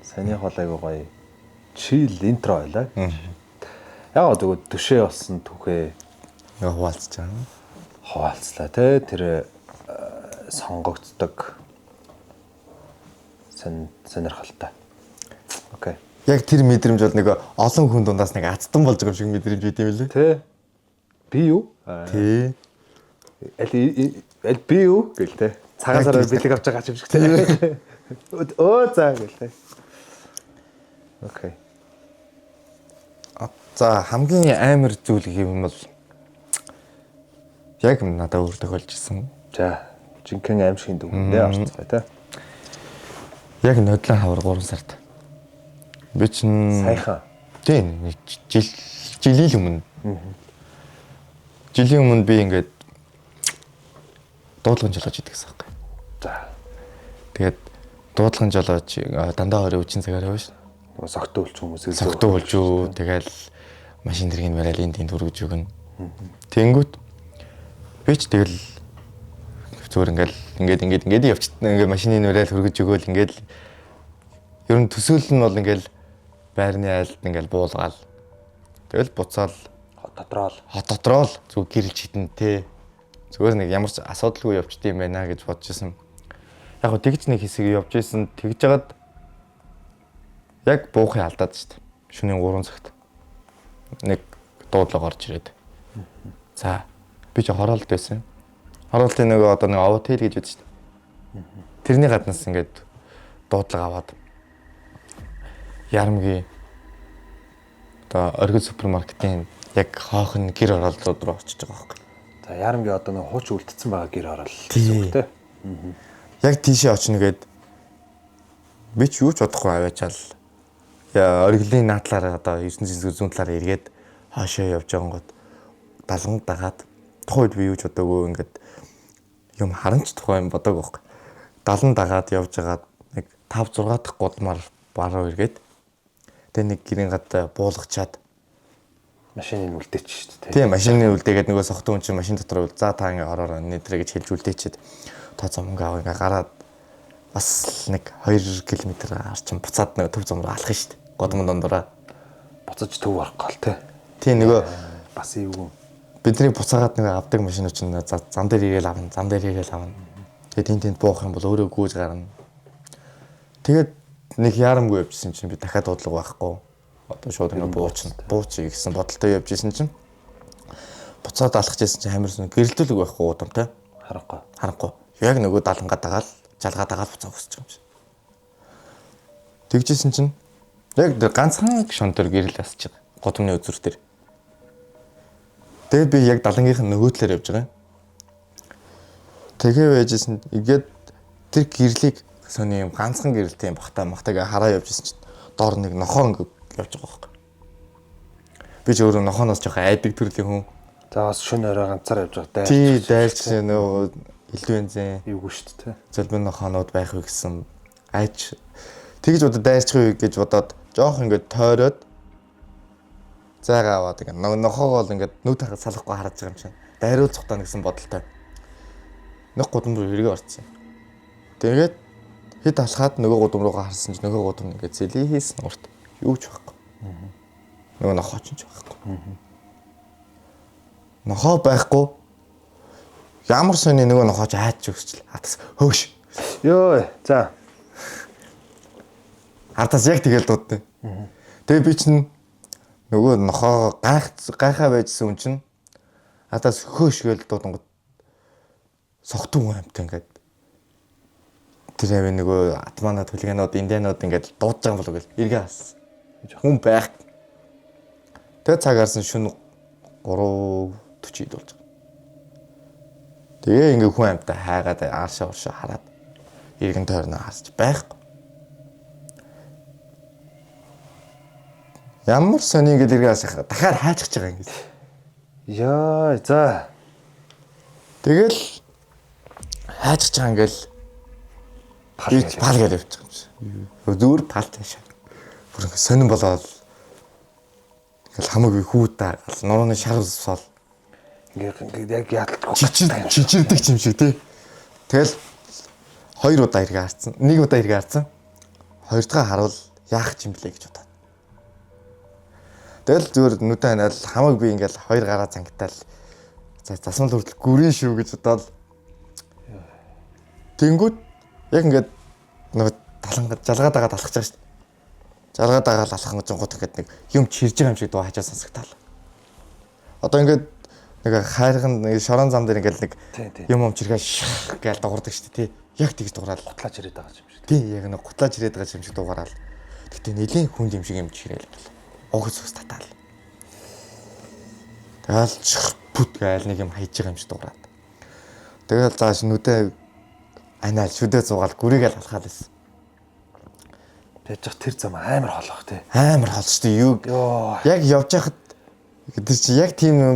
Санийх бол айгу гоё. Chill intro байлаа. Яг зөв төшөө болсон түүхээ яг хуваалцж байгаа. Хуваалцлаа те тэр сонгогддог сонирхолтой. Окей. Яг тэр мэдрэмж бол нэг олон хүн дундаас нэг ацтан болж байгаа юм шиг мэдрэмж байт юм лээ. Тэ. Би юу? Тий. Аль би юу гэл те. Цагаасаар бэлэг авч байгаа юм шиг те. Өө заа гэл те. Окей. За хамгийн амар зүйл юм бол яг надад өөр тохиолж ирсэн. За жинхэнэ аим шиг дүгнээ орцгоо те. Яг нодлон хавар 3 сард. Би чинь Сайхан. Тийм жилийн өмнө. Жилийн өмнө би ингээд дуудлагын жолооч идэх гэсэн юм. За. Тэгээд дуудлагын жолооч дандаа орой үчин цагаар явна шүү. Нөгөө согтуулч хүмүүсээс Согтуу болж юу тэгэл машин дэргийн барайлын тэнд хүргэж өгнө. Тэнгүүт би ч тэгэл зүгээр ингээд явчихсан. Ингээд машины барайл хүргэж өгөөл ингээд ер нь төсөөл нь бол ингээд байрны айлд ингээд буулгаал. Тэгэл буцаал хот дотроо л зүг гэрэлж хитэн те. Зүгээр нэг ямар ч асуудалгүй явчт юм байна гэж бодож исэн. Яг гоо тэгж нэг хэсэг явж исэн. Тэгж жагаад яг буухыг алдаад шүү дээ. Шөнийн 3 цагт. Нэг дуудлага орж ирээд. За би ч хороолт байсан. Хороолтын нөгөө одоо нэг овотел гэж үз шүү дээ. Тэрний гаднаас ингээд дуудлага аваад Ярамгийн одоо оргил супермаркетын яг хоохон гэр оролдлууд руу очиж байгаа байхгүй. За Ярамгийн одоо нэг хууч үлдсэн байгаа гэр орол тийм те. Яг тийшээ очно гээд би ч юу ч бодохгүй аваачаал. Яа оргилын наадлаараа одоо 9 зүүн талаараа эргээд хаашаа явж байгаа гот далганд дагаад тухайд би юу ч бодоогүй ингээд юм харамч тухай юм бодоагүй байхгүй. Далан дагаад явж байгаад нэг 5 6 дахь гудмаар баруу эргээд тэгээ нэг гэрийн гадаа буулгачаад машиныг үлдээч шүү дээ. Тийм машины үлдээгээд нөгөө сохтун хүн чинь машин дотор үл за та ингээ ороороо нэтрэ гэж хэлж үлдээчихэд тоо замг аваа ингээ гараад бас нэг 2 км арчин буцаад нэг төв зам руу алах шүү дээ. Годмон дондороо буцаж төв орох гол те. Тийм нөгөө бас эвгүй бидний буцаагаад нэг авдаг машинууд чинь зам дээр ирээл авна. Тэгээ тэнд буух юм бол өөрөө гүйж гарна. Тэгээд нэг яарамгүй явжсэн чинь би дахиад бодлого байхгүй. Одоо шууд ингэ буучи гэсэн бодолтой явж исэн чинь буцаад алхаж исэн чинь амарсан гэрэлтүүлэг байхгүй удамтай. Харахгүй. Яг нөгөө далангаа дагаал, жалгаа дагаал буцаа өсч байгаа юм шиг. Тэгжсэн чинь яг ганцхан гишүүн дээр гэрэл асч байгаа. Годомны үзүр дээр. Тэгээд би яг далангийнх нь нөгөө талаар явж байгаа юм. Тэгээ байжсэн ингээд тэр гэрлийг сони юм ганцхан гэрэлтэй юм бахтаа махтайгаа хараа явжсэн чинь доор нэг нохоо ингээд явж байгаа байхгүй. Би ч өөрөө нохооноос жоохон айдаг төрлийн хүн. За бас шөнө өрөө ганцаар явж байгаа даа. Тий, дайлч нөгөө илүү энзэн. Юугүй шүү дээ. Зөвлөмн нохоонууд байх вэ гэсэн айч. Тэгж удаа дайрчих уу гэж бодоод жоох ингээд тойроод зайгаа аваад ингээд нохоогоо л ингээд нүд хахад салахгүй харж байгаа юм чинь. Дайруулах таа гэсэн бодолтой. Нэг гудам руу хэрэгээ орсон. Тэгээд хэд алхаад нөгөө гудам руугаа харсан чинь нөгөө гудам ингээд зэлий хийсэн урт. Юу ч байхгүй. Нөгөө нохоо ч байхгүй. Нохоо байхгүй. Ямар сони нөгөө нохооч айч өгсчл. Атас хөөш. Йоо. За. Ардаас яг тэгэл дуудсан. Тэгээ би чинь нөгөө нохоо гайхаа байжсэн хүн чинь атаас хөөш гээл дуудангууд согтун амт ингээд тэр аваа нөгөө атманад хулиганууд индианууд ингээд дуудаж байгаа болов гэл эргээ хаас. Хүн байх. Тэгээ цаг гарсан шүн 3:40 болж байгаа. Тэгээ ингээ хүн амтаа хайгаад аашаа уршаа хараад иргэн тойрноо хасч байхгүй. Ямар сони ингээд эргээ хасах дахиад хайчих байгаа юм гээд. Яа, за. Тэгэл хайчих байгаа ингээл пал гэж явж байгаа юм шиг. Зүгээр пал таашаа. Бүр ингээ сонирн болоод ингээл хамаагүй хүүтаа гал нурууны шар усвал Ингээд яг ядалгүй чичирдэг юм шиг тий. Тэгэл 2 удаа эргээ харцсан. 1 удаа эргээ харцсан. 2 дахь харуул яах юм блэ гэж бодоод. Тэгэл зүгээр нүдэ ханаал хамааг би ингээл 2 гараа цангатаал. За засмал хүртэл гүрэн шүү гэж бодоод. Тэнгүүд яг ингээд нөгөө талангаа жалгаа дагаад алхаж байгаа шүү дээ. Жалгаа дагаад алхах гэж гот ингээд нэг юм чирж байгаа юм шиг дуу хажаа сонсогдтал. Одоо ингээд нэг хайрхан нэг шорон зам дээр ингээд нэг юм чиргээ шах гэж дуурдаг шүү дээ тий. Яг тэгж дуурал гутлаач ирээд байгаа юм шиг. тий. Яг нэг гутлаач ирээд байгаа юм шиг дуугараад. Гэтэ нэлийн хүнд юм шиг юм чирээл бол. Огц ус татаал. Тэгэл бүт гайл нэг юм хайж байгаа юм шиг дуураад. Тэгэл зааш нүдэ анаал шүдээ зугаал гүрийгээл алхаад байсан. Тэгж тэр зам амар холох тий. Амар хол шүү дээ. Юу яг явж байхад гэдэг чи яг тийм юм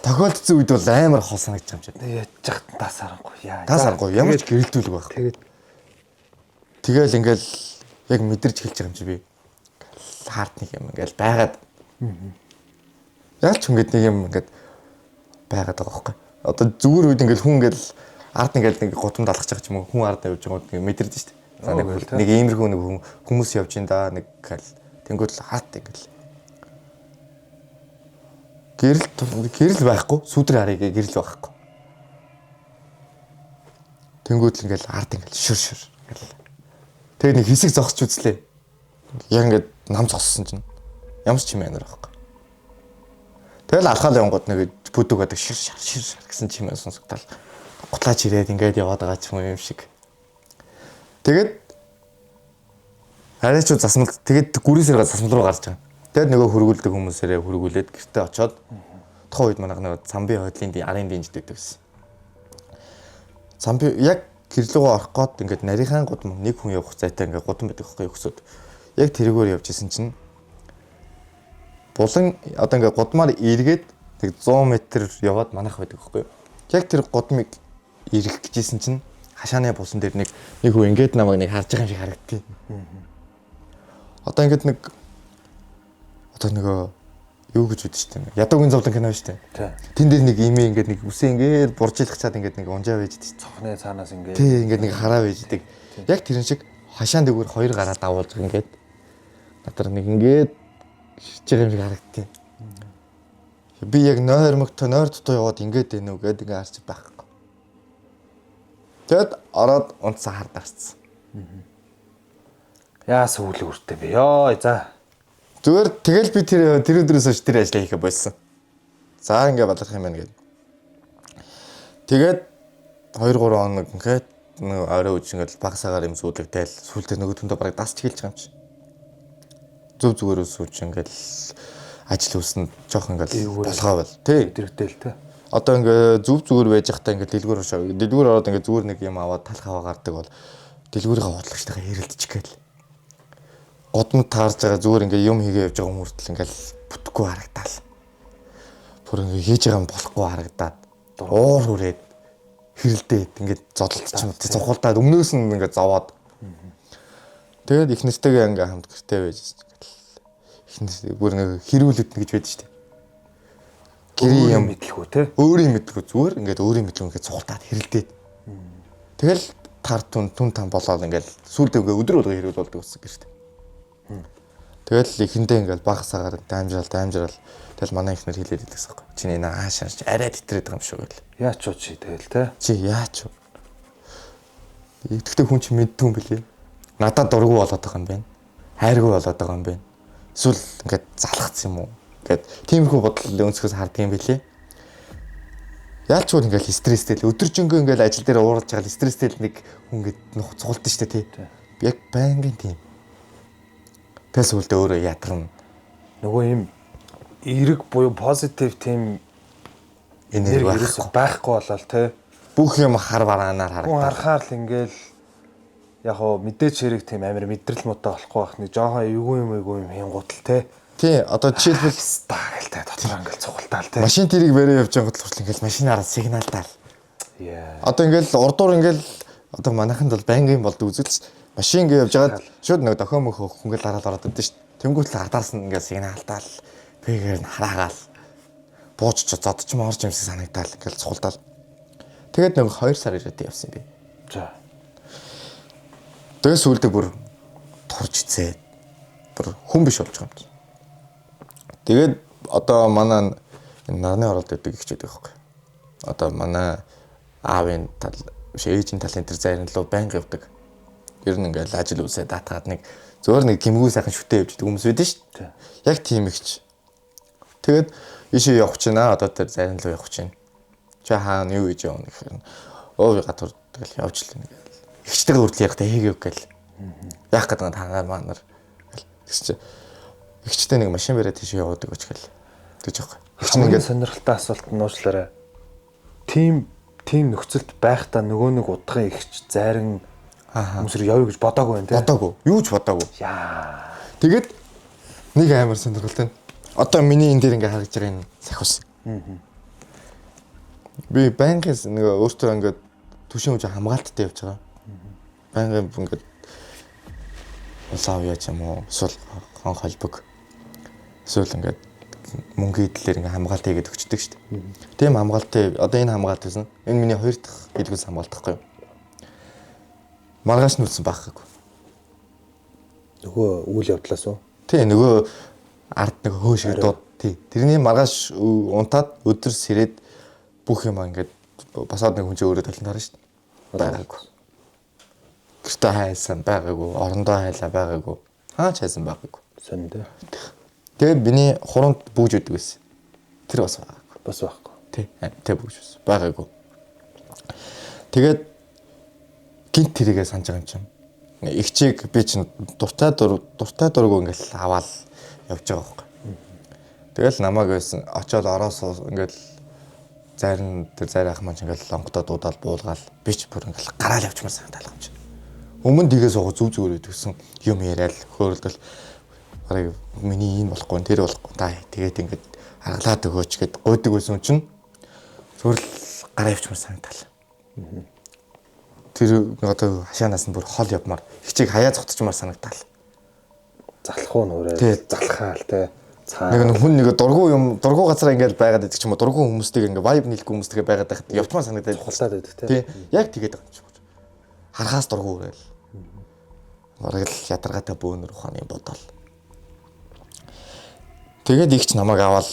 тохиолдсон үед бол амар хол санагдаж байгаа юм чи. Яаж жахт тас харахгүй яа. Тас харахгүй ямар ч гэрэлтүүлэг байх. Тэгэл ингээл яг мэдэрч хэлж байгаа юм чи би. Хаарт нэг юм ингээл байгаад. Яг ч ингээд нэг юм ингээд байгаад байгаа байхгүй. Одоо зүгээр үед ингээл хүн ингээл ард ингээл нэг гутамд алхаж байгаа ч юм уу хүн ард явж байгаа нэг мэдэрдэж штэ. За нэг иймэрхүү нэг хүмүүс явж ин да нэг тэнгууд л хат ингээл. Гэрэл байхгүй сүдрийн харыг гэрэл байхгүй. Тэнгууд л ингээл ард ингээл шүр ингээл. Тэгээ нэг хэсэг зогсч үзлээ. Яг ингээд нам зогссон чинь ямар ч юм амар байхгүй. Тэгэл алхаал явгод нэг бүдэг байдаг шир гэсэн чимээ сонсогдол. Гутлаач ирээд ингээд яваад байгаа ч юм шиг. Тэгээд арайч засмал тэгээд гүрийн сэргээ засмал руу гарч байгаа. Тэгээд нөгөө хөргүүлдэг хүмүүсээрээ хөргүүлээд гэртээ очоод тухайн үед манайх нөгөө цамбын хойдлын арын дэнжд өгдөг гэсэн. Цамби яг гэрлүүгөө орох гээд ингээд нарийнхан гудам нэг хүн явах зайтай ингээд гудам байдаг байхгүй өксөд. Яг тэргээр явж исэн чинь булан одоо ингээд гудмаар эргээд нэг 100 м яваад манайх байдаг байхгүй. Яг тэр гудмыг ирэх гэжсэн чинь хашааны булсан дээр нэг хүн ингээд намайг нэг харж байгаа юм шиг харагдтыг. Одоо ингээд нэг одоо нөгөө юу гэж үдэж штэ. Ядуугийн зовлон кино штэ. Тэн дээр нэг имээ ингээд нэг үсээ ингээд буржилах чад ингээд нэг унжаа байж штэ. Цохны цаанаас ингээд. Тий ингээд нэг хараа байждаг. Яг тэрэн шиг хашаан дэгүүр 2 гараа давуулж ингээд натар нэг ингээд шиж байгаа юм шиг харагдтыг. Би яг нойр дутуу яваад ингээд байна уу гэдэг ингээд харж байхгүй. Тэгэд ороод унтсан хард гарцсан. Яа сүүл үртэй бэ ёо. За. Зүгээр тэгэл би тэр өдрөөс хойш тэр ажлаа хийхэ болсон. За ингээ болох юм байна гэдэг. Тэгээд 2 3 хоног ингээд нэг орой үж ингээд багсаагаар юм сүүлэгдээл сүүлдээ нөгөө төндөө бараг дасч хэлж байгаа юм чи. Зүг зүгээрээ сууж ингээд ажил үүснэ жоох ингээд болгоо бол тий. Дэрэгдээл те. Одоо ингээд зүг зүгээр байж захтаа ингээд дэлгүүр ороод ингээд зүгээр нэг юм аваад талх аваа гардаг бол дэлгүүрийн бодлогчтойгоо хэрэлдчих гээл. Годмод таарж байгаа зүгээр ингээ юм хийгээ явж байгаа хүмүүст л ингээл бүтэхгүй харагдал. Бүр ингээ хийж байгаа юм болохгүй харагдаад уур хүрээд хэрэлдээд ингээ зодтолцсон цухалдаад өмнөөс нь ингээ зовоод. Тэгээд их нэстэйгээ ингээ хамт гэртээ байж их нэстэй бүр ингээ хэрүүлээд гэж байдаг шүү дээ. Гэрийн юм мэдлгүй те. Өөрийн мэдлгүй зүгээр ингээ өөрийн мэдлгүй ингээ цухалдаад хэрэлдээд. Тэгэл тар түн там болоод ингээ сүулдэ ингээ өдөр болго хэрүүл болдог гэсэн гэртээ. Тэгэл ихэндээ ингээл багсаагаар дамжрал тэгэл манай ихнэр хэлээд идэгсэн байхгүй. Чиний наашаарч арай титрээд байгаа юм шүү гэл. Яач уу чи тэгэл те. Чи яач вэ? Итгэвтэй хүн чи мэддэг юм бэлээ. Надад дургу болоод байгаа юм байна. Хайргүй болоод байгаа юм байна. Эсвэл ингээд залхацсан юм уу? Ингээд тиймэрхүү бодол өнцгөөс харддаг юм бэлээ. Яалч уу ингээл стресстэй л өдөржингөө ингээл ажил дээр уурж байгаа стресстэй л нэг хүн ингээд нөх цугулдаг штэ тий. Яг байнгын тийм. Тэс үлдээ өөрөө ядарна. Нөгөө юм эрэг буюу позитив тийм энерги байхгүй болол те. Бүх юм хар бараанаар Хүн харагдав. харахаар л ингээл яг хоо мэдээч хэрэг тийм амир мэдрэл муутай болохгүй байх нэг жоохон эвгүй юм хингуутал те. Тий, одоо жишээлбэл стайл те дотор ингээл цугалтаал те. машин тэрийг барай явж байгаа хөтөл ингээл машинаараа сигналдаал. Яа. Одоо ингээл урдуур ингээл одоо манайханд бол байнгын болдог үзэлч машин ингээ явж байгаад шууд нэг дохио мөхөх ингээл дараад ороод идэв шүү дээ. Тэнгүүт л гадаас нь ингээл сигналдаал. Пэгээр нь хараагаал. Буучч зодч морж юмсыг санагдаал ингээл цухалдаал. Тэгээд нэг 2 сар ирээд явсан юм би. За. Тэгээд сүүлдээ бүр турж ицээд бүр хүн биш болж байгаа юм. Тэгээд одоо манай нарны оролт гэдэг ихчээд байгаа байхгүй. Одоо манай аавын тал биш ээжийн талын тэр зайрн руу байнга явдаг. Ер нь ингээл ажил үсээ даатгаад нэг зөөр нэг гимгүү сайхан шүтээ явж хүмүүс байдэн шүү дээ. Яг тийм ихч. Тэгээд ишээ явах чинь одоо тэр зайрн руу явах чинь. Чи хаана юу хийж явна гэхээр өө гадуур тэгэл явж л нэг ихчтэйгээ хүртэл ярих хээг гэл. Яах гэдэг нь танаа манар гэсэн чи ихчтэй нэг машин бариад тийш явуудаг гэж гэл. Тэгж байгаа. Ихч нь Ингээд сонирхолтой асуулт нь уучлаарай. Тим нөхцөлд байхдаа нөгөө нэг удахын ихч зайран хүмүүсрээ явъя гэж бодоагүй байна те. бодоогүй. Юу ч бодоогүй. Яа. Тэгээд нэг амар сонирхолтой. Одоо миний энэ дээр ингээ харагдж байгаа энэ сахиус. Би банкээс нэг өөртөө ингээд түшин үж хамгаалттай явж байгаа. Банкын ингээд усаа яаж юм уу? Эсвэл хон холбог. Эсвэл ингээд мөнгө идэлээр ингээ хамгаалт хийгээд өгчдөг шүү дээ. Тийм хамгаалтыг одоо энэ хамгаалт гэсэн. Энэ миний 2 дахь хэлгүүс хамгаалт гэхгүй юу? Маргааш нь үлсэн байхгүй. Нөгөө үйл явдлаас уу? Тий нөгөө ард нэг хөөш дууд тий. Тэрний маргааш унтаад өдөр сэрээд бүх юм ингээд басаад нэг хүн чинь өөрөө талент харна шүү дээ. Байгаагүй. Гэртээ хайсан байгаагүй, орондоо хайлаа байгаагүй. Хаач хайсан байгаагүй. Сонь дээ. Тэгээд миний хуруунд бүүж өгдөг байсан. Тэр бас байгаагүй. Бас байхгүй. Тий. Тэ бүүж байсан. Байгаагүй. Тэгээд гинт тэрийгээ санаж байгаа юм чинь. Игчийг би чинь дуртай дургу ингээл аваад явж байгаа байхгүй. Тэгэл намайг байсан очоод ороосоо ингээл зайр ах маань ингээл лонгодоо дуудаал буулгаал би ч бүр ингээл гараал явчмаар санагдал юм чинь. Өмнө дигээс суугаа зүг зүгээр идвсэн юм яриад хөөрөлдөл барыг миний энэ болохгүй тэр болохгүй та тэгээд ингээд аргалаад өгөөч гэд гойдаг байсан чинь зүгээр л гараа явчмаар санагдал. Тэр одоо хашаанаас нь бүр хол явмаар ихчийг хаяа цогтчмаар санагдал. Залах уу нүрээ. Залхаал те. Нэг хүн нэг дургу газар ингээд байгаад байдаг ч юм уу дургу хүмүүстэйг ингээд vibe нийлэхгүй хүмүүстэйгээ байгаад байхад явчмаар санагдаад хулаад байдаг те. Тий. Яг тэгээд байгаа юм шиг. Харахаас дургу ураал. Бараг л ядаргаатай бөөнөр ухааны бодоол. Тэгээд игч намайг аваад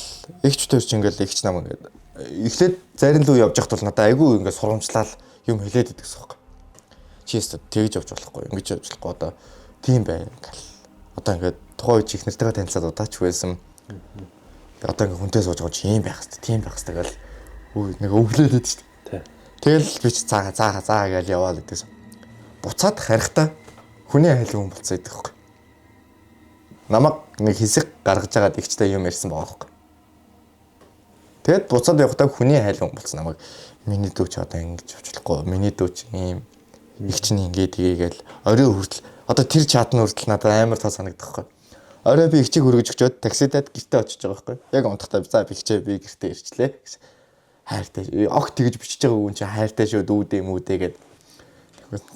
игчтэй ч ингээд игч намайг ингээд эхлээд зарим руу явж байхад бол надад айгүй ингээд сурамжлал юм хэлээд идэгс байхгүй. Чи өстө тэгж явж болохгүй ингэж явж болохгүй одоо Тийм бай ингээл. Одоо ингээд тухайн үеч их нэртэйгээ танилцаад удаач байсан. Одоо ингээд хүнтэй сууж байгаа чи ийм байх хэрэгтэй, тийм байх хэрэгтэй гэл нэг өвлөөд идэв шүү дээ. Тэгэл би ч заа гэж яваал гэдэгсэн. Буцаад харихтаа хүний айлын хүн болцсон гэдэг хөөх. Намаг нэг хэсэг гаргаж агаад ихчтэй юм ярьсан байгаа хөөх. Тэгэд буцаад явахдаа хүний айлын хүн болцсон намайг. Миний дүүч одоо ингэж авчлахгүй. Миний дүүч ийм ихч нь ингэ тгийгээл орой хүртэл одоо тэр чадны хүртэл надад амар таа санагдах хөөх. Орой би ихчийг хөргөж өчөөд таксидад гэртээ очиж байгаа байхгүй. Яг унтахтаа за би ихчээ би гэртээ ирчлээ гэсэн. Хайртай. Огт тэгж бичиж байгаа хүн чинь хайртай шүү дүүдээ мүүдээ гэд.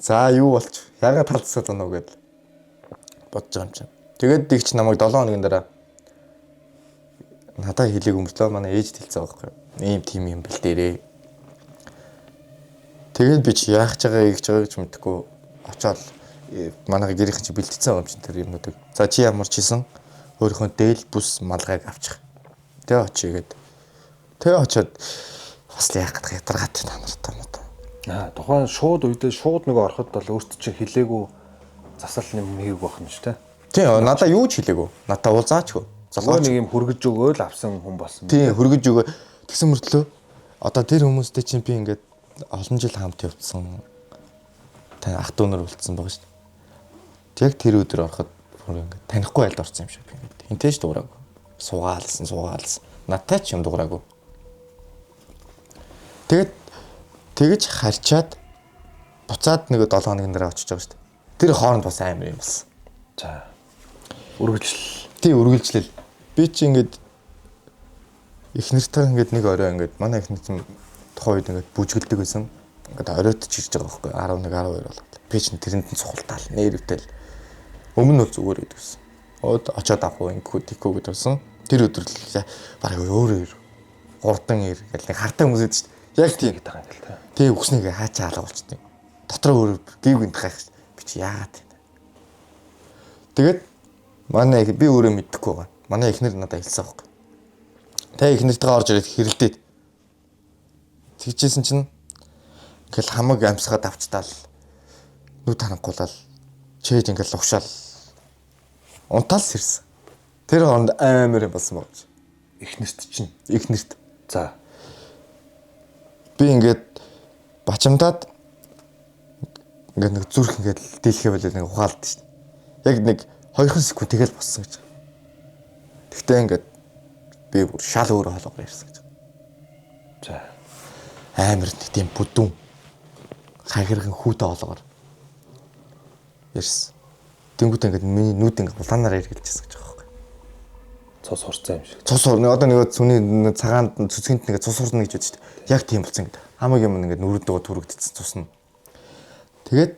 За юу болч ягаад талцсаад байна уу гэд бодож байгаа юм чинь. Тэгээд игч намайг 7 хоногийн дараа надад хэлээг өмслөө манай ээж хэлсэн байгаа байхгүй. Ийм тим юм бэл дээрээ. Тэгээд би чи яах ч байгаа игч байгааг ч мэдэхгүй очоод манай гэрийнхэн чи бэлтгэсэн юм чинь тэр юмнуудыг. За чи ямар ч хийсэн өөрийнхөө дээл бүс малгайг авчих. Тэгээ очигээд тэгээ очоод бас яах гэдэг ядаргаад та нартай мод. Тухайн шууд үедээ шууд нэг ороход бол өөртөө чи хэлээгүй засал юм хийгээг байх нь шүү дээ. Тийм надаа юу ч хэлээгүй. Надаа уулзаачгүй. Залгоо нэг юм хөргөж өгөөл авсан хүн болсон. Тийм хөргөж өгөө. Тэгсэн мөртлөө одоо тэр хүмүүстэй чинь би ингээд олон жил хамт явцсан. Тань ах дүү нар болцсон байгаа шүү дээ. Яг тэр өдөр ороход бүр ингээд танихгүй айлд орсон юм шиг би ингээд. Хинтэж дуураагүй. Суугаалсан. Надтай ч юм дуураагүй. Тэгэж харчаад буцаад нэг 7 хоногийн дараа очиж байгаа шүү дээ. Тэр хооронд бас амар юм болсон. За. Үргэлжлэл. Тийм үргэлжлэл. Би чи ингээд их нэртэй ингээд нэг орой ингээд манай их нэр тухайн үед ингээд бүжгэлдэг байсан. Ингээд оройтч ирж байгаа байхгүй 11 12 болоод. Би чи тэрэнд нь цухалтаал нэрвтэл. Өмнө нь бол зүгээр байдгүйсэн. Очоод авах ингээд тийхүү гэдэрсэн. Тэр өдөр л бараг өөрөө 3 ир гэл нэг хартаа хүмүүс байдаг шүү дээ. Яг тийм гэдэг юм л та. Тэг өгснийгээ хаачаа алга болчтой. Дотроо өөр гів гинт гайх. Би чи яагаад тийм. Тэгээд манай би өөрөө мэдхгүй байгаа. Манай эхнэр надад хэлсэн байхгүй. Тэ эхнэртэйгээ орж ирээд хэрэлдээд. Тэгжсэн чинь ингээл хамаг амьсгаад авчтаал. Нүд харангуулаад чээж ингээл угшаал. Унтаал сэрсэн. Тэр хооронд амар юм болсон баг. Эхнэрт чинь. Эхнэрт. За. Би ингээд бачамдаад ингээд нэг зүрх ингээд дийлхээ болоод нэг ухаалд шүү дээ. Яг нэг 2 секунд тэгэл боссон гэж. Тэгтээ ингээд би бүр шал өөрөө хоолгоор ярьсан гэж. За. Амар тийм бүдүүн хахирхан хүүтэй хоолгоор ярьсан. Тэнгүүтээ ингээд миний нүд ингээд улаанаар эргэлжсэн гэж байгаа байхгүй. Цус хурцсан юм шиг. Цус хурна одоо нэг зүний цагаанд цэцгэнт нэг цус хурна гэж бодчих шүү дээ. Яг тийм болсон ингээд. Хамаг юм ингээд нүрдөө түрэгдсэн цус нь. Тэгээд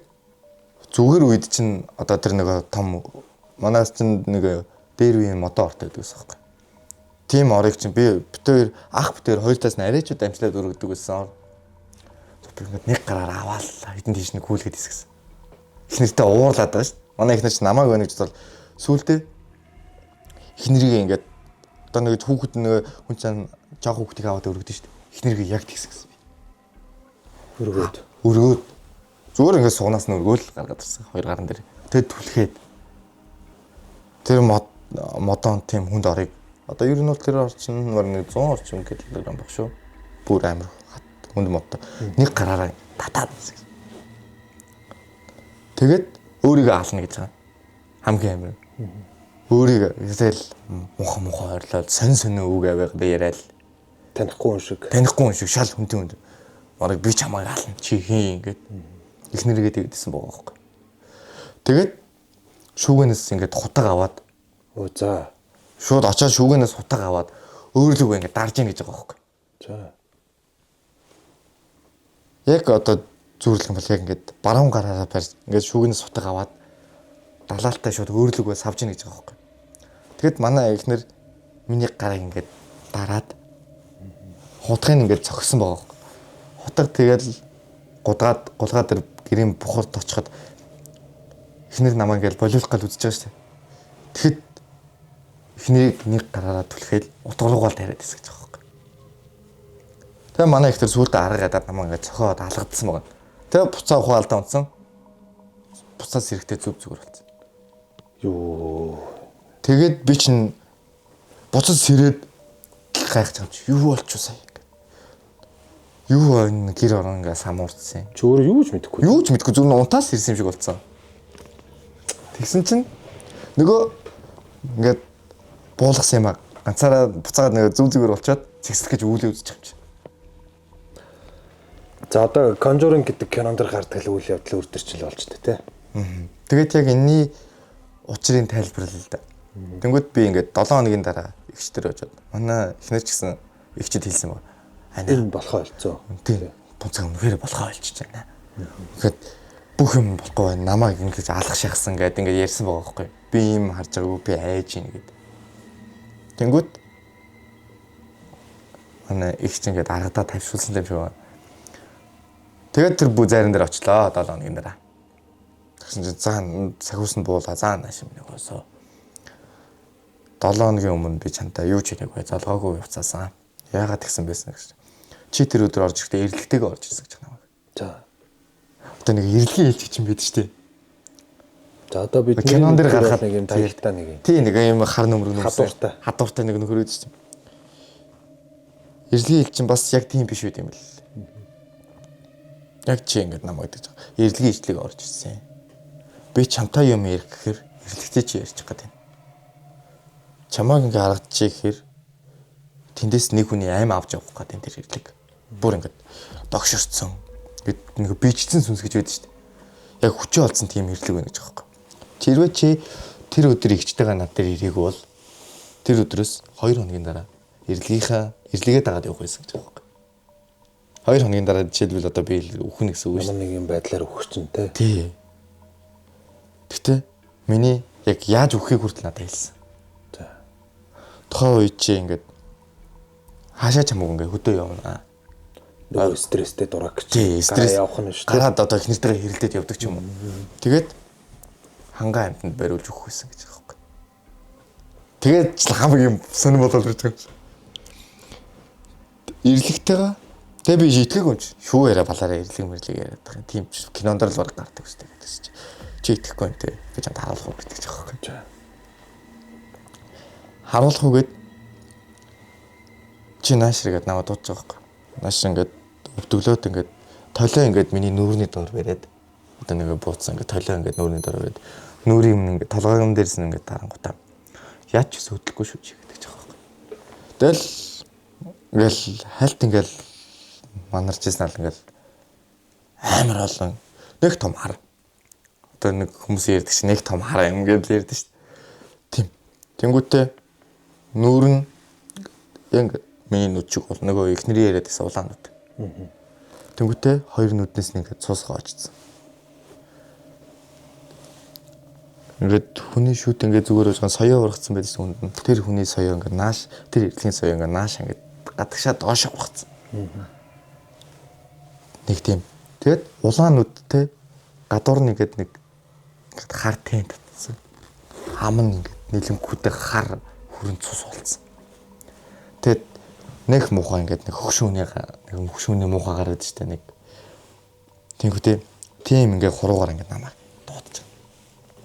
зүгээр үед чинь одоо тэр нэг том манаас чинь нэг дээр үеийн модоо ортой байдаг гэсэн хэрэг. Тим орыг чинь би битээр ах битээр хоёртаас нь арайчуд амжилаад өргөдөг гэсэн. Тэр ингээд нэг гараар аваал хэдэн тийш нэг хүлгээд хэсгэсэн. Эхнэртээ уурлаад байгаа шүү. Манай эхнэр чинь намайг өнөж бол сүултээ эхнэрийг ингээд одоо нэг хүүхэд нэг хүн чинь жоох хүүхдийг аваад өргөдөн шүү. Эхнэрийг яг тэгсгэсэн. Өргөөд зүгээр ингээд суунаас нь өргөөл гаргаад ирсэн хоёр гаран дээр. Тэгэд түлхээд тэр модон тийм хүнд орыг одоо ер нь бол тэр орчин нэг 100 орчим килограмм баг шүү. Бүр амар хүнд модтой. Нэг гараараа татаад ирсэн. Тэгэд өөрийгөө аална гэж байгаа. Хамгийн амар. Өөрийгөө тэгэл муха ойрлоод сонь үг аваад яриад танихгүй юм шиг шал хүнтэй. Бараг би чамайг аална чи хин ингээд эхнэрийгээ тэгдсэн байгаа байхгүй. Тэгээд шүүгэнээс ингээд хутаг аваад за шууд очоод шүүгэнээс хутаг аваад өөрлөгөө ингээд дарж ийн гэж байгаа байхгүй. За. Яг одоо зүүрлэх юм бол яг ингээд баруун гараараа барьж ингээд шүүгэнээс хутаг аваад далаалтай шууд өөрлөгөө савж ийн гэж байгаа байхгүй. Тэгэд манай эхнэр миний гарыг ингээд дараад хутгийг ингээд цогсон байгаа байхгүй. Хутаг тэгэл гулгаад тэр гэрийн бухард очиход эхнэр намаа ингээл болиулах гал үзэж байгаа шүү дээ. Тэгэхэд эхнэрийг нэг гараараа түлхээд утгаруугаал тариад хэсгэж байгаа байхгүй. Тэгээ манай ихтер сүүлдээ арга гадаад намаа ингээд цохоод алгадсан байгаа. Тэгээ буцаа ухаалдаа унтсан. Буцаас эрэхтэй зүг зүгээр болсон. Юу. Тэгээд би чинь буцаж сэрээд гайхаж байгаа чи юу болчих вэ сая. Юу энэ гэр орон ингээ самуурцсан. Чи өөрөө юу ч мэдэхгүй. Юу ч мэдгүй зөв унтаас ирсэн юм шиг болцсон. Тэгсэн чинь нөгөө ингээд буулгасан юм а ганцаараа буцаад нэг зүг зүгээр болчоод зэгсэх гэж үүлээ үзчих юм чи. За одоо Conjuring гэдэг кинонд гардаг л үйл явдал үрдэрчил болж тээ. Тэгээд яг энэний учрыг тайлбарлал л да. Тэнгүүд би ингээд 7 хоногийн дараа ихчтэр очоод манай эхнэр ч гэсэн ихчэд хэлсэн баг. Энэ болохоо болцоо. Тийм. Бунцаг үнэхээр болохоо болчихж байна. Тэгэхэд бүх юм болохгүй байна. Намайг ингэж алах шахсан гэдэг ингээд ярьсан байгаа байхгүй. Би ийм харж байгаагүй би айж ийн гэдэг. Тэнгүүд манай ихч ингээд аргадаа тавьшуулсан юм шиг байна. Тэгээд тэр бүх зайран дээр очлоо 7 хоногийн дараа. Тэгсэн чинь заа сахиус нь буулаа заа нааш юм нэг өсөө. 7 хоногийн өмнө би чантай юу ч хийгээгүй залгаагүй явцаасан. Яагаад тэгсэн байсан гэж. Чи тэр өдөр орж ирэхдээ эрэлттэйгээ орж ирсэн гэж намайг. За. Одоо нэг эрэлгийн хэлж чинь байд штэ. За одоо бид кинон дээр гарахад нэг юм таялтаа нэг юм. Тий нэг юм хар нөмрөг Хадууртай. Хадууртай нэг нөхөр үүдэж чинь. Эрэлгийн хэл чинь бас яг тийм биш үү юм бэл. Яг чи ингэж намайг гэж. Эрэлгийн ижлэг орж ирсэн. Би чамтай юм ярих гэхээр эрэлттэй чи ярьчих гэдэг. Чамааг ингээ харагдчих гэхээр тэндээс нэг хүний аим авч явах гэдэг тэр хэрлэг. Бүр ингээд догшорцсон. Нэг бичсэн сүнс гэж байдаг шүү дээ. Яг хүчээ олцсон тийм хэрлэг байна гэж байгаа юм. Хэрвээ чи тэр өдөр ихчтэйгээ над дээр ирээгүй бол тэр өдрөөс 2 хоногийн дараа эрэлгээ дагаад явах байсан гэж байгаа юм. 2 хоногийн дараа жишээлбэл одоо би үхнэ гэсэн үг шүү. Ямар нэг юм байдлаар өгч чинь те. Тий. Гэтэ миний яг яаж үхэхийг хүртэл надад хэлсэн. За. Тухайн үед чи ингээд хаашаа чамаг ингээ хөдөө явна. Нөгөө стресстэй дурак гэж. Тий, стресс явах нь шүү. Гараад одоо их нэртэйгээ хэрэлдээд явдаг ч юм уу. Тэгээд хангаа амтнд бариулж өгөх байсан гэж байгаа юм. Тэгээд ч хамаг юм сонирм болол гэж байгаа юм. Ирлэгтэйгээ тэгээ би итгээггүй юм чи. Шүү яриа балаараа ирлэг мэрлэг яриад байгаа юм. Тийм ч кинонд л баг гардаг шүү дээ гэсэн чи. Чи итгэхгүй юм те гэж чамд харуулах уу гэдэг ч байгаа юм. Харуулах уу гэд чи нааш ирэгээд наваа дуудаж байгаа юм. Нааш ингээд өвдөглөөд ингээд толио ингээд миний нүүрний доор бариад одоо нэг бууцсан ингээд толио ингээд нүүрний доор бариад нүүрийн юм ингээд толгойн дээрс нь ингээд тарангуудаа яаж ч сөдлөхгүй шүү чи гэдэг ч байгаа юм. Тэгэл ингээл хальт ингээл манарч ирсэн ал ингээл амар олон нэг том хар. Одоо нэг хүмүүс ярьдаг чи нэг том хар юм гэж ярьдаг шүү. Тийм. Тэнгүүтээ нүүр нь яг миний нүд чиг бол нөгөө ихнэрийн яриад байсан улаан нүд. Тэнгүүтээ хоёр нүднээс нь ингээд цуусгаа очсон. Ингээд хүний шүт ингээд зүгээр байгаа соёо ургацсан байсан хүнд. Тэр хүний соёо ингээд нааш, тэр эрдлийн соёо ингээд нааш ингээд гадагшаа доош ургацсан. Нэг тийм. Тэгэд улаан нүдтэй гадуур нь ингээд нэг хар тэн татсан. Хам нь ингээд нэлэмкүүтэй хар хүрэн цус болсон. Тэгэд нэг муухай ингээд нэг хөгшүүний муухай гараад штэ нэг. Тэнгүүтээ тийм ингээд хуруугаар ингээд намайг дуудаж.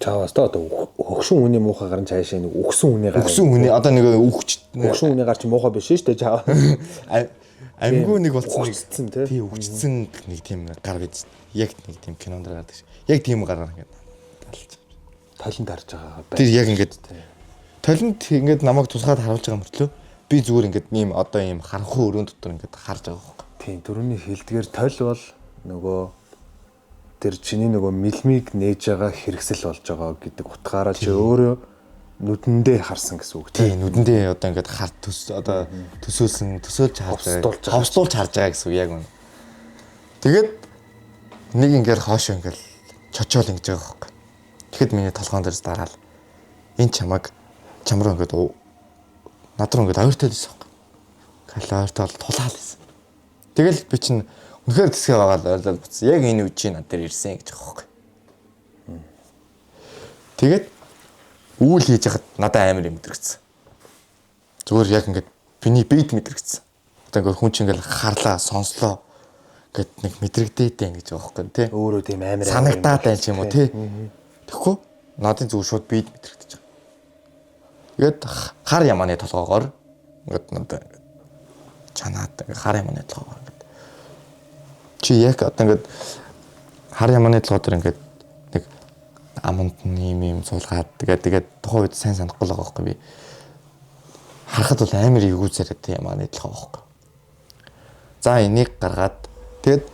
Чааваас одоо хөгшин хүний муухай гарan цаашаа нэг өгсөн хүний гар. Өгсөн хүний одоо нэг өгсөн хүний гар чи муухай биш шүү дээ чаава. Амьгүй нэг болсон нэг тий өгчсөн нэг тийм гар гэж яг нэг тийм кинонд гардаг ш. Яг тийм гар ингээд талж. Талент харж байгаа бай. Тэр яг ингээд талент ингээд намайг тусгаад харуулж байгаа мөртлөө би зүгээр ингээд ийм одоо ийм харанхуй өрөөнд дотор ингээд харж байгаа байхгүй. Тийм дөрөвний хэлдгээр тол бол нөгөө тэр чиний нөгөө мэлмиг нээж байгаа хэрэгсэл болж байгаа гэдэг утгаараа чи өөрөө нүдэндээ харсан гэсэн үг тийм нүдэндээ одоо ингээд хар одоо төсөөлж харж байгаа ховстуулж харж байгаа гэсэн үг яг үнэ. Тэгээд нэг ингээд хоошоо ингээд чочоол ингэж байгаа байхгүй. Тэгэхэд миний толгоон дээрс дараал энэ чамруу ингээд над руу ингээд ойртол байсан байхгүй. Калортол тулаал байсан. Тэгэл би чинь үнэхээр тэсгээ байгаа л ойлол буцсан. Яг энэ үе чинь над дээр ирсэн гэж байгаа байхгүй. Тэгээд үүл хийж хахад надад амар юм мэдрэгцсэн. Зүгээр яг ингээд биний бийд мэдрэгцсэн. Одоо ингээд хүн чинь ингээд харлаа, сонслоо гэд нэг мэдрэгдээд байх гэж байгаа байхгүй тий. Өөрөө тийм амар санагдаад байх юм уу тий. Тэгэхгүй надын зүг шууд бид мэдрэгдэж байгаа. Тэгээд хар ямааны толгоогоор ингээд надад чанаад хар ямааны толгоогоор ингээд чи яг одоо ингээд хар ямааны толгоор ингээд нэг аманд юм суулгаад тэгээд тухайн үед сайн санахгүй л байгаа байхгүй би харахад бол амар игүүцээрээ ямааны толгоо байхгүй. За энийг гаргаад тэгээд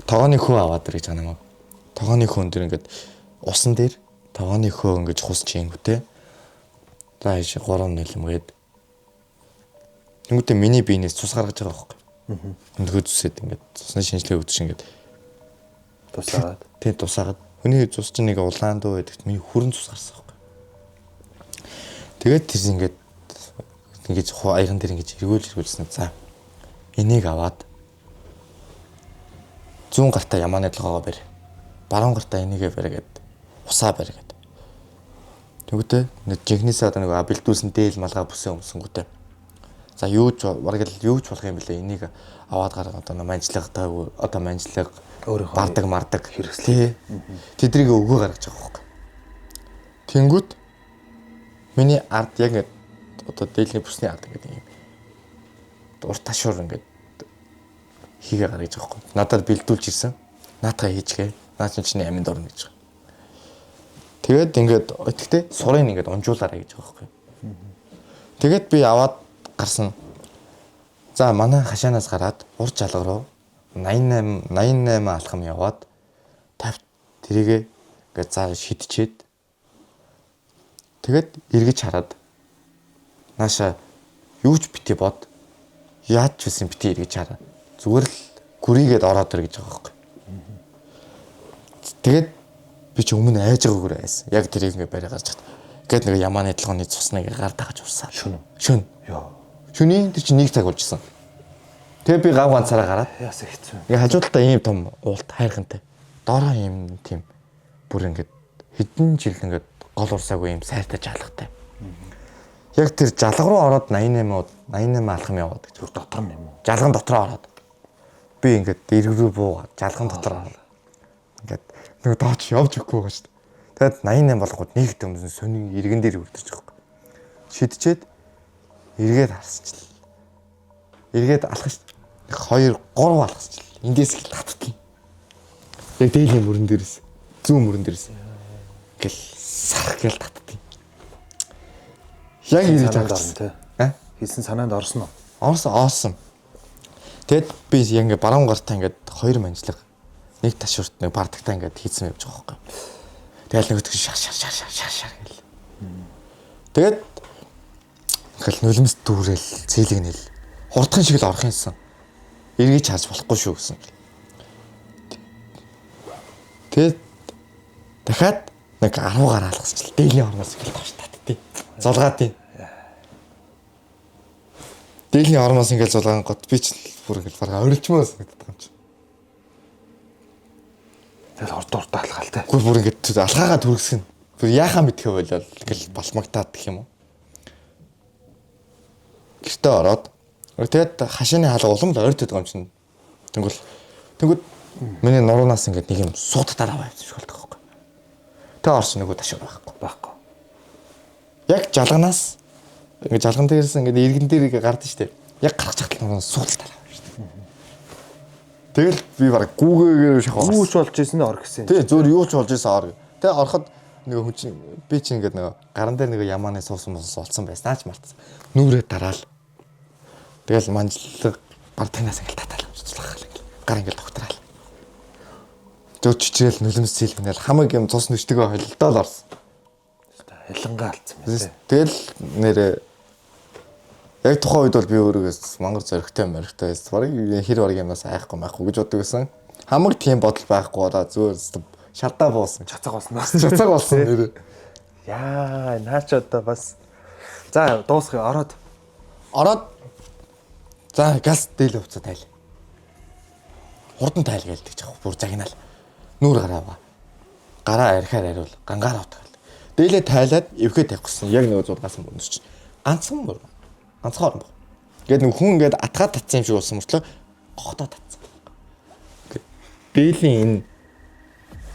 тогооны хөө аваад ирэх гэж байгаа юм. Тогооны хөөн дээр ингээд усан дээр тогооны хөө ингэж хусч ингэвтэй. За ийш 3 нэлмгээд. Тэнгүүтээ миний биенээс цус гаргаж байгаа байхгүй. Өндгөө зүсээд ингээд цусны шинжлэх өгдөж ингээд тусаагаад. Тэг тусаагаад. Хүний цус чинь нэг улаан дөө гэдэгт миний хүрэн цус гарсан байхгүй. Тэгээд тэр ингээд ингэж аяган дээр ингэж эргүүлсэн. За энийг аваад зүүн гартаа ямааны толгоогоо бэр. Баруун гартаа энийгээ бэр гэд усаа бэр гэд. Тэгвэл нэг жинхнээсээ одоо нэг бэлдүүлсэн дээл малгай бүсэн өмсөнгүүтэй. За юу ч бараг л юу ч болох юм бэлээ. Энийг аваад гараад одоо манжлагтай одоо манжлаг өөрийнхөө бардаг мардаг хэрэгслээ. Тэдрийг өгөө гаргаж байгаа байхгүй. Тэнгүүт миний ард яг ингэ одоо дээлний бүсний ард гэдэг юм. Урт ташуур ингээд хийгээ гаргаж байгаа байхгүй. Надад бэлдүүлж ирсэн. Наатаа хийжгээ. Наа чиний аминд орно гэж байгаа. Тэгээд ингээд өтгтээ сурыг ингээд унжуулаарай гэж байгаа байхгүй. Тэгээд би аваад гарсан. За манай хашаанаас гараад урд жалга руу 88 алхам яваад 50 тэрийгээ ингээд заа шидчихэд тэгээд эргэж хараад нааша юу ч бити бод яаж ч үсэн бити эргэж хараа. Зүгээр л гүрийгээд ороод ир гэж байгаа байхгүй. Тэгээд би ч өмнө айж байгаагүй байсан. Яг тэрийг ингээ барай гарч чад. Гэт нэг ямааны толгойн цусныг гар дагаж урсаа. Шүн. Йоо. Шүний тэр чинь 1 цаг болжсэн. Тэгээ би гав ганцаараа гараад Яасан хэцүү. ингээ хажуудалтаа ийм том уулт хайрхантай. Доороо ийм тийм бүр ингээ хэдэн жил ингээ гол урсаагүй ийм сайртай жалгатай. Яг тэр жалга руу ороод 88 алхам яваад гэж. Дотор нь юм уу? Жалган дотроо ороод. Би ингээд эрг рүү буугаад жалган дотор ороод. Ингээд нэг дооч явж өгөхгүй байгаа шүү дээ. Тэгээд 88 болгоод нэг дөмсөн сонин иргэн дээр үрдэж байгаа юм. Шидчээд эргээд харсчлаа. Эргээд алхах шүү дээ. 2 3 алхасчлаа. Эндээс их татдаг. Яг дээлийн мөрөн дээрээс зүүн мөрөн дээрээс гэл сарх гэл татдаг. Яг ирээд орно тий. Хийсэн санаанд орсон уу? Орсон. Тэгэд би яг ингээ баруун гартаа ингээд 2 манжлаг нэг ташуурт нэг бардагтаа ингээд хийцэн явж байгаа байхгүй. Тэгэл нэг өтгөн шар гэл. Тэгэд ингээл нулимс дүүрэл цэлэгнэл хурдхан шиг л орох юмсан. Эргэж харж болохгүй шүү гэсэн. Тэгэд дахиад нэг 10 гараа алгасчихлаа. Дээлийн орноос ингээл товч татдیں۔ Зулгаадیں۔ Дээлийн орноос ингээл зулгаан гот би ч бүр ингээл барга орилчмоос гэдэг юм чи. Тэгэл урд алхаал те. Гүр бүр ингээд алхаагаа түргсгэн. Бүр яахаа мэдхээ болол ингээл балмагтаад гэх юм уу. Гэртээ ороод тэгээд хашааны хаалга улам л ойртод байгаа юм чинь. Тэнгүүд миний нуруунаас ингээд нэг юм суудтаар аваа явчих болдог байхгүй. Тэгээ орсон нөгөө ташуур байхгүй. Яг жалганаас ингээд жалган дээрээс ингээд иргэн дээр гардаг штеп. Яг гарах чагтал нуруунаас суудтаар аваа штеп. Тэгэл би бараг гүүгээр шахах. Юу ч болж исэн ор гэсэн. Тий зөөр юу ч болж исэн ор. Тэгээ ороход нөгөө хүн чинь би чинь ингээд нөгөө гаран дээр нөгөө ямааны суусан олцсон байсан аач мартсан. Нүрээ дараал. Тэгэл манжлаг бардагнаас ингээд татаал цуцлах гал. Гар ингээд тогтраал. Зөө чичрээл нулимс зэлгнэл хамаг юм цус нүчтэйгээ холилдоод орсон. Ялангаа алдсан юм тий. Тэгэл нэрээ яг тухайн үед бол би өөрөөс мангар зөрөгтэй мөрөгтэй байсан. Барыг хэр барыг юмнаас айхгүй гэж боддог байсан. Хамаг тийм бодол байхгүй болоо зөөр шалтаа буусан. Чацаг болсон. Чацаг болсон нэрээ. Яа, наач одоо бас за дуусгая ороод за газ дээл хувцас тайл. Хурдан тайл гэлдэг жаах бүр загнаал. Нүүр гараава. Гараа арихаар ариул гангаар утгал. Дээлээ тайлаад эвхээ тавих гэсэн. Яг нөгөө зургаас мөрнөс чинь. Ганцхан мөр. Ганцхан орно. Ингээд нэг хүн ингээд атгаад татсан юм шиг болсон мөртлөө гохтоо татсан. Дээлийн энэ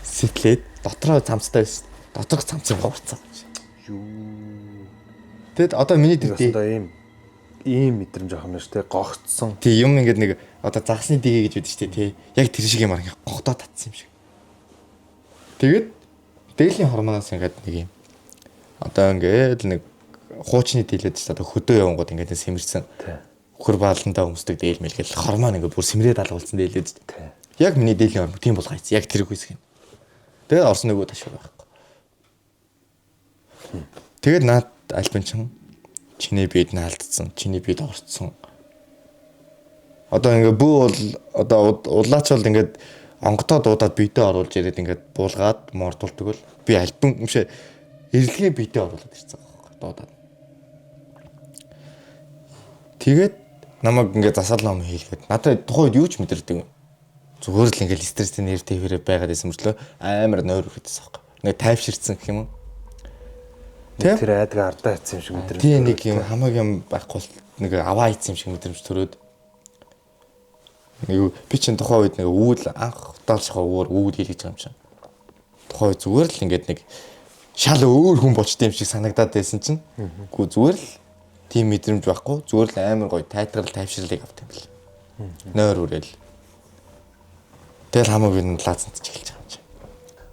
сэтлээд дотроо цамцтай байсан. доторх цамцын гуурцсан. Тэгэд одоо миний дэвтээ Одоо ийм мэдрэмж авах юм байна шүү дээ. Гогцсон. тий юм ингээд нэг одоо загсны дэгээ гэж үүдэж штэ тий. Яг тэр шиг юм аа ингээд гогдоо татсан юм шиг. Тэгээд дээлийн хормоноос ингээд нэг юм одоо ингээд нэг хуучны дийлээд штэ одоо хөдөө явангууд ингээд сэмэрсэн. Хөр бааландаа өмсдөг дээл мэлгээл хормон ингээд бүр сэмрээд алгуулсан дээлээд штэ. Яг миний дээлийн хормон тийм болгоц. Яг тэр үсгэн. Тэгээд орсон нөгөө ташуур байхгүй. Тэгээд наад альбан чин чиний биед нь алдсан, чиний биед орцсон. Одоо ингээ бүү бол одоо улаач бол ингээд онготоо дуудаад биедээ оруулж ирээд ингээд буулгаад мордулдаг бол би альбан юмшээ эрэлгээ биедээ оруулаад ирсэн байхгүй дуудаад. Тэгээд намайг ингээ засаал ном хийлгээд надад тухайд юу ч мэдэрдэг. Зүгээр л ингээл стресстэй нервтэй хэрэг байгаад байсан мөртлөө амар нойр өгөхөдсөн байхгүй. Ингээ тайвширцсан гэх юм уу? Тэр айдгаа ардаа хийсэн юм шиг мэдрэмж. Тийм нэг юм хамаг юм байхгүй нэг аваа хийсэн юм шиг мэдрэмж төрөөд. Нэг би чинь тухайн үед нэг үүдл анх удаалшгаа үүд хийлгэж байгаа юм чинь. Тухайн үед зүгээр л ингээд нэг шал өөр хүн болчтой юм шиг санагдаад байсан чинь. Гүү зүгээр л тийм мэдрэмж байхгүй. Зүгээр л амар гоё тайтгарл тайвширлыг авт юм бэл. Нойр үрэл. Тэгэл хамаг энэ лаазант ч эхэлж байгаа юм чинь.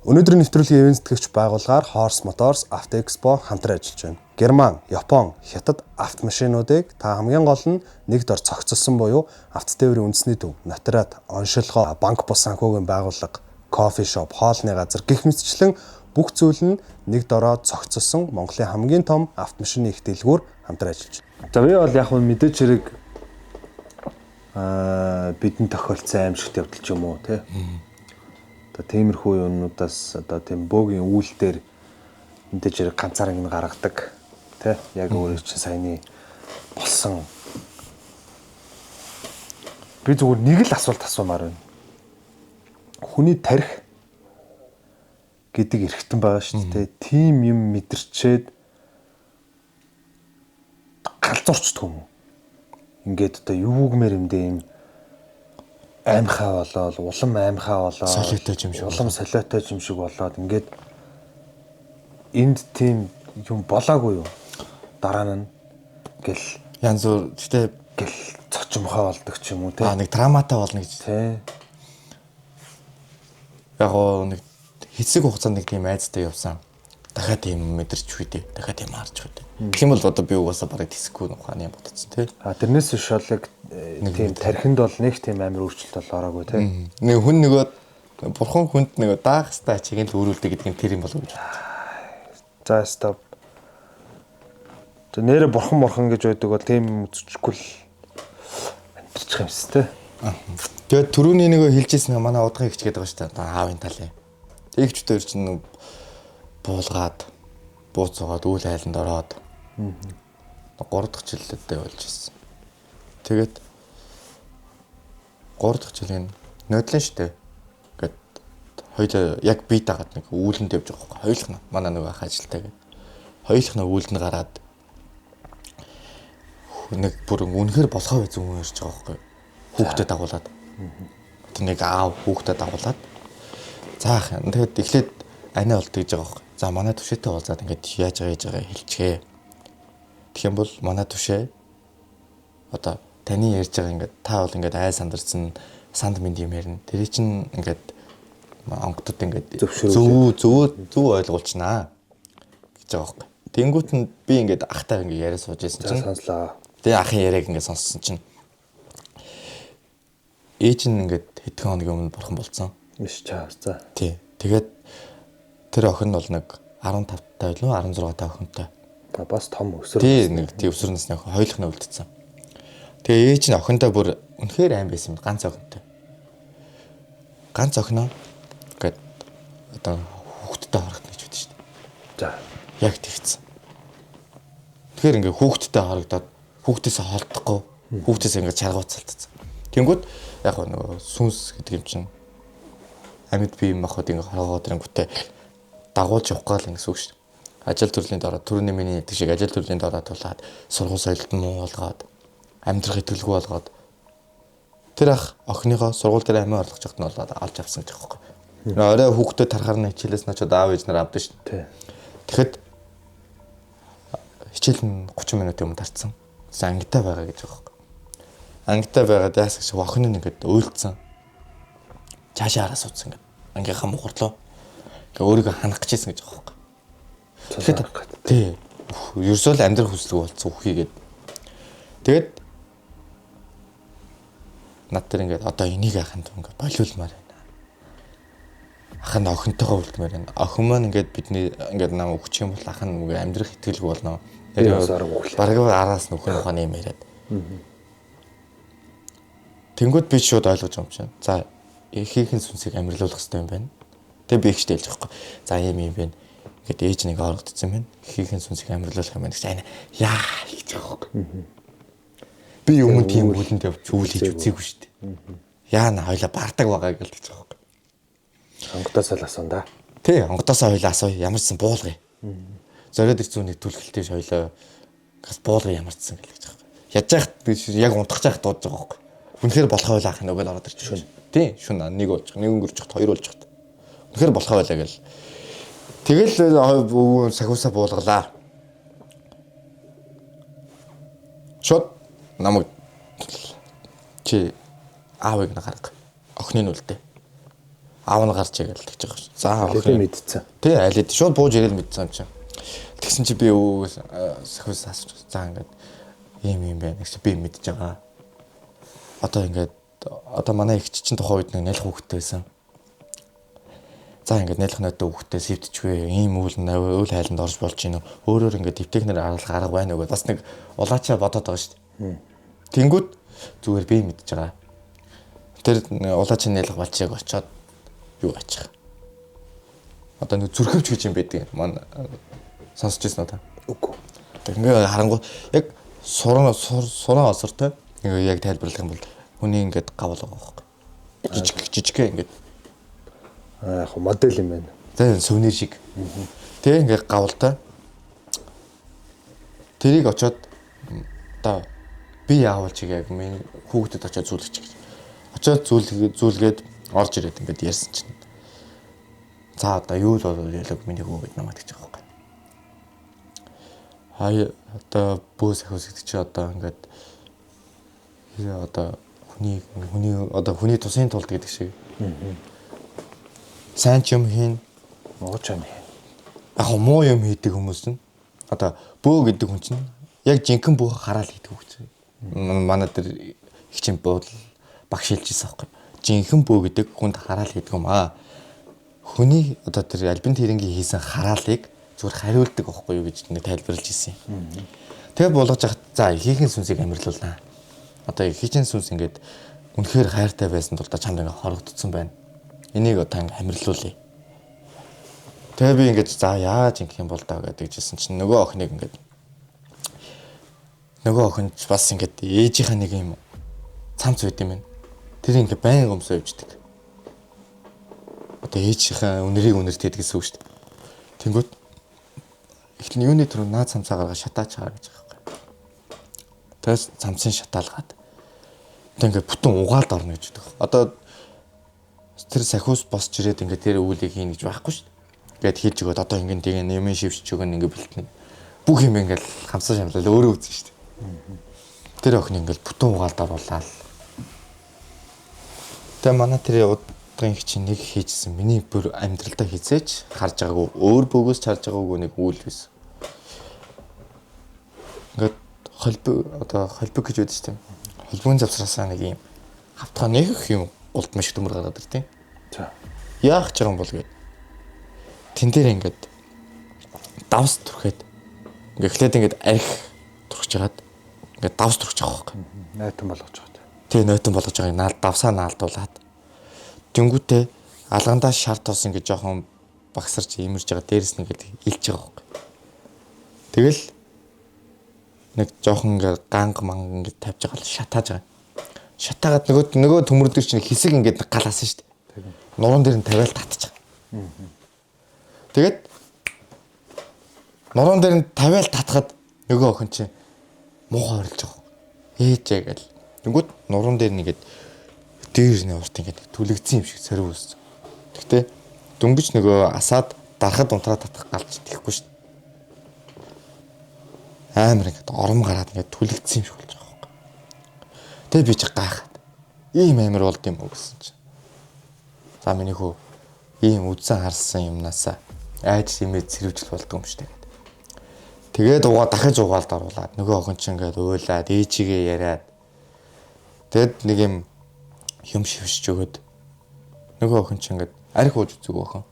Өнөөдрийн нэвтрүүлгийн ивент тэтгэгч байгууллагаар Horse Motors Автоэкспо хамтран ажиллаж байна. Герман, Япон, Хятад автомашинуудыг та хамгийн гол нь нэг дор цогцолсон буюу авто тээврийн үндэсний төв, нотариат, оншилгоо, банк бус санхүүгийн байгууллага, кофе шоп, хоолны газар гэх мэтчлэн бүх зүйл нь нэг дороо цогцолсон Монголын хамгийн том автомашины их дэлгүүр хамтран ажиллаж байна. За би бол яг нь мэдээж хэрэг бидний тохиолдсон аимшигт явдал ч юм уу тий. Одоо тиймэрхүү юмнуудаас одоо тийм бөөгийн үйл дээр мэдээж хэрэг ганцаар ингэ гаргадаг тий. Яг өөрөө чинь саяны болсон. Би зүгээр нэг л асуулт асуумаар байна. Хүний тарих гэдэг эрхтэн байгаа шүү дээ. Тим юм мэдэрчээд галзуурчдаг юм уу? Ингээд одоо юугмэр юм дээ юм аймхаа болоод улам аймхаа болоод Солиотой юм шиг улам солиотой юм шиг болоод ингээд энд тийм юм болоогүй юу? Дараа нь гэл Янз бүр гэхдээ гэл цочмохоо болдог ч юм уу тий. нэг драматай болно гэж. Тий. Яг гоо нэг хэсэг хугацаанд нэг тийм айцтай явсан. Дахиад тийм мэдэрч хүйтээ. Дахиад тийм харж хүйтээ. Гэх юм бол одоо би угаасаа барыг тэсэхгүй ухааны юм бодсон тий. Тэрнээс биш бол тийм тархинд бол нэг тийм амар өөрчлөлт бол ороогүй тий. Нэг хүн нөгөө бурхан хүнд нөгөө даах стаа чигээр л өөрүүлдэг гэдэг нь тэр юм болов гэж бодсон. За стоп. Тэ нэрэ бурхан гэж байдаг бол тийм үзчихгүй л амтчих юм шүү дээ. Тэгээд түрүүний нөгөө хэлжсэн манай удгын ихч гэдэг байгаа шүү дээ. Одоо аавын талын. Тэгч дээр чинь буулгаад бууцаагаад үйл айланд ороод 3 дахь жилдээ болж ирсэн. Тэгээд 3 дахь жилийн нодлон штэ. Гэт хоёул яг бие дагаад нэг үүлэнд явж байгаа байхгүй. Хоёулах нь манай нөгөө ах ажилтаа гэд. Хоёулах нь үүлэнд гараад нэг бүр үнэхээр болохоо байц юм ярьж байгаа байхгүй. Хүүхдэд дагуулад. Тэр нэг аав хүүхдэд дагуулад. Заах юм. Тэгэхэд эхлээд анаа болт гэж байгаа байхгүй. За манай түшээтэй уулзаад ингээд яаж байгаа хэлчихээ. Тэгэх юм бол манай түшээ одоо таны ярьж байгаа ингээд та бол ингээд айл сандарсан санд минь юм ярина. Тэр чинь ингээд онгодод ингээд зөв ойлгуулчихнаа гэж байгаа байхгүй. Тэнгүүт нь би ингээд ахтаа ингээд яриа сууж байсан чинь сонслоо. Тэгээ ахын яриаг ингээд сонссон чинь ээж нь ингээд хэдхэн хоногийн өмнө бурхан болцсон. Миш чаа за. Тий. Тэгээд тэр охин бол нэг 15 таа илүү 16 таа охинтой. Бас том өсөр. Тий, нэг тий өсвөр насны охин хоёулах нь үлдсэн. Тэгээ ээж нь охинтой бүр үнэхээр аим байсан юм ганц охинтой. Ганц охиноо гээд одоо хүүхдтэй харагдана гэж бодсон шүү дээ. За. Яг тэгсэн. Тэгэхээр ингээ хүүхдтэй харагдаад хүүхдээсээ холдохгүй хүүхдээсээ ингээ чаргууцалтсан. Тэнгүүд яг нөгөө сүнс гэдэг юм чинь амьд бие юм ахад ингээ хараад ирэнгүүтээ дагуулж явах гал ингэсэн үг шүү дээ. Ажил төрлийн дараа түрүүний миний хэлдэг шиг ажил төрлийн дараа тулаад сургууль соёлд нь муу болгоод амьдрах итгэлгүй болгоод тэр ах охиныгоо сургууль дээр амиа орлох жагт нь болоод авч авсан гэж байгаа юм. Орой хүүхдүүд тарахаар нь хичээлээс нь очоод аав ээж нар авдаг шүү дээ. Тэгэхэд хичээл нь 30 минутын өмнө тарцсан. Ангитай байгаа гэж байгаа юм. Ангитай байгаад яасан гэж охин нь ингээд өөлдсөн. Цаашаа хараа суудсан ингээд. Ангийнхаа мухарлоо. Ингээ өөрийгөө ханах гэжсэн гэж байгаа юм. Тэгэхэд тий. Ерөөсөө л амьдрах хүслэг болсон үхийгээд. Тэгээд над тэр ингээд одоо энийг аханд ингээд болиулмаар байна. Ахын охинтойгоо үлдмээр байна. Охин маань ингээд бидний ингээд нам өгч юм бол ахын үгээ амьдрах итгэлгүй болно. Бараг араас нөхөн ухааны юм яриад. Тэнгүүд би шууд ойлгож юм чинь. За ихийнхэн сүнсийг амьрлуулах хэрэгтэй юм байна. Тэг би ихтэй хэлж байгаа байхгүй. За юм байна. Ингээд ээж нэг орогдсон байна. Ихийнхэн сүнсийг амьрлуулах юм байна гэж ана яа гэж байгаа байхгүй. Би өмнө тийм үлэнд явж үйл хийж үзээгүй шүү дээ. Яана хоёлаа бардаг байгаа гэж байгаа байхгүй. Онгодоосоо л асуун да. Тий, онгодоосоо хоёлаа асуу. Ямарсан буулгая. Зориод их зүүнийг түлхэлтэй хоёлоо гас буулгая ямарсан гэж байгаа байхгүй. Ядж яхад яг унтах жаах дуудаж байгаа байхгүй. Үнэхээр болохоо байлаа ах нөгөө л ороод ирчих шүн. Тий, шүн нэг болж байгаа. Нэг өнгөрч хат хоёр болж байгаа. Үнэхээр болохоо байлаа гэл. Тэгэл сахиусаа буулгалаа. Шот намайг чи аавыг нь гарга. Охины нь үлдээ. Аав нь гарч игээл гэж байгаа ш. За охин мэдсэн. Тий, алид шууд бууж игээл мэдсэн юм чи. Тэгсэн чи би сахиусаа асууж. За ингээд ийм байна гэж би мэдж байгаа. Одоо манай их чинь тухайн үед нэг нялх хүүхдтэй байсан. За ингээд нялх нөтөө хүүхдтэй сэвдчихвээ. Ийм үйл хайланд орж болж гинөө. Өөрөөр ингээд дэвтэхнэр арга байна уу. Бас нэг улаачаа бодоод байгаа шүү дээ. Тэнгүүд зүгээр би мэдж байгаа. Тэр улаачаа нялх болчихыг очоод юу ачих. Одоо нэг зүрхэвч гэж юм байдаг. Ман сонсч ирсэн уу та? Үгүй. Ингээ харангуй яг сураа осортой. Ингээ яг тайлбарлах юм бол хүний ингээд гавл байгаа байхгүй. Жижигхэн ингээд яг модель юм байна. Тэгээ сувнир шиг. Тэгээ ингээд гавлтай. Тэрийг очоод одоо би яавал чиг яг миний хүүхдэд очоод зүйлчих гэж. Очоод зүйлгээд орж ирээд ингээд ярьсан чинь. За одоо юу л болов ялаг миний хүүхэд намайг гэж байгаа байхгүй. Хаяа одоо бөөс ахус гэдэг чи одоо ингээд одоо хүний тусын тулд гэдэг шиг. Сайн ч юм хийн, муу ч юм хийн. Яг муу юм хийдэг хүмүүс нь одоо бөө гэдэг хүн чинь яг жинхэнэ бөө хараал хийдэг хүмүүс. Манай дээр их чинь бол багш хэлжсэн байхгүй. Жинхэнэ бөө гэдэг хүнд хараал хийдэг юм аа. Хүний одоо тэр альбин тэрэнгийн хийсэн хараалыг зүгээр хариулдаг байхгүй юу гэж нэг тайлбарлаж ирсэн юм. Тэгээ болгож яхад за ихийнхэн сүнсийг амьрлуулнаа. Одоо ихийнхэн сүнс ингээд үнэхээр хайртай байсан тул та чамд ингээд хорогдсон байна. Энийг одоо ингээд амьрлуулъя. Тэгээ би ингээд за яаж ингэх юм бол даа гэдэг жисэн чинь нөгөө охин бас ингээд ээжийнхээ нэг юм цамц байд юм байна. Тэр ингээд байн гомсоо явждаг. Одоо ээжийнхээ үнэрийг үнэртэй гэсэн үг шүү дээ. Тэнгүүт эхлэн юуны түрүү наад цамцаа гаргаад шатаач чагаа гэж байгаа юм. Тэгээс цамцын шатаалгаад одоо ингээд бүтэн угаалд орно гэж байдаг. Одоо тэр сахиус босч ирээд ингээд тэр үүлийг хийн гэж байхгүй шүү дээ. Ингээд хийж өгöd одоо ингээд тийм юм шивч өгөн ингээд бэлтэнэ. Бүх юм ингээд хамсаа шамлал өөрөө үзэн шүү дээ. Тэр охин ингээд бүтэн угаалд оруулаад. Тэгээ манай тэр удгийн чинь нэг хийжсэн. Миний бүр амьдралдаа хийцээч харж байгаагүй. Өөр бөгөөс чарж байгаагүй нэг үйл байсан. Ингээд холбог гэж байдаг шүү дээ. Холбогын завсраасаа нэг юм хавтгаа нэг юм улд маш төмөр гараад иртээ. За. Яах ч юм бол гээд. Тэн дээр ингээд давс түрхэд ингээд эхлээд ингээд арх турхиж хагаад ингээд давс турхиж байгаа байхгүй. Нойтон болгож байгаа. Тий, нойтон болгож байгааг давсаа наалдуулаад тэнгүүтээ алгандаа шар тоос ингээд жоохон багсарч имэрж байгаа дээрэс нь ингээд илж байгаа байхгүй. Тэгэл нэг жоохон ингээд ганг манг ингээд тавьж байгаа л шатааж байгаа. Шатаагаад нөгөө төмөрдөр чинь хэсэг ингээд галаасан шүү дээ. Нуруунд дээр нь тавиал татчих. Тэгээд нуруунд дээр нь тавиал татхад нөгөө охин чинь муухай орилж байгаа. Ээжээ гэл. Тэнгүүд нуруунд дээр нэгээд дээр нь урт ингээд түлэгдсэн юм шиг сорив үүссэн. Гэхдээ дөнгөж нөгөө асаад дарахад унтраад татах галж тэхгүй шүү дээ. Амар ингээд ором гараад ингээд түлэгдсэн юм шиг болж байгаа байхгүй. Тэгээ би ч гайхаад ийм амар болд юм уу гэсэн чинь. За миний хүү ийм үдсэн харсан юмнасаа айж имэд сэрвжил болдгоо юм шүү дээ. Тэгээд дахиж угаалд оруулаад нөгөө охин чинь ингээд уйлаад ээжигээ яриад тэгэд нэг юм шившж өгöd нөгөө охин чинь ингээд арх ууж үзэг охин.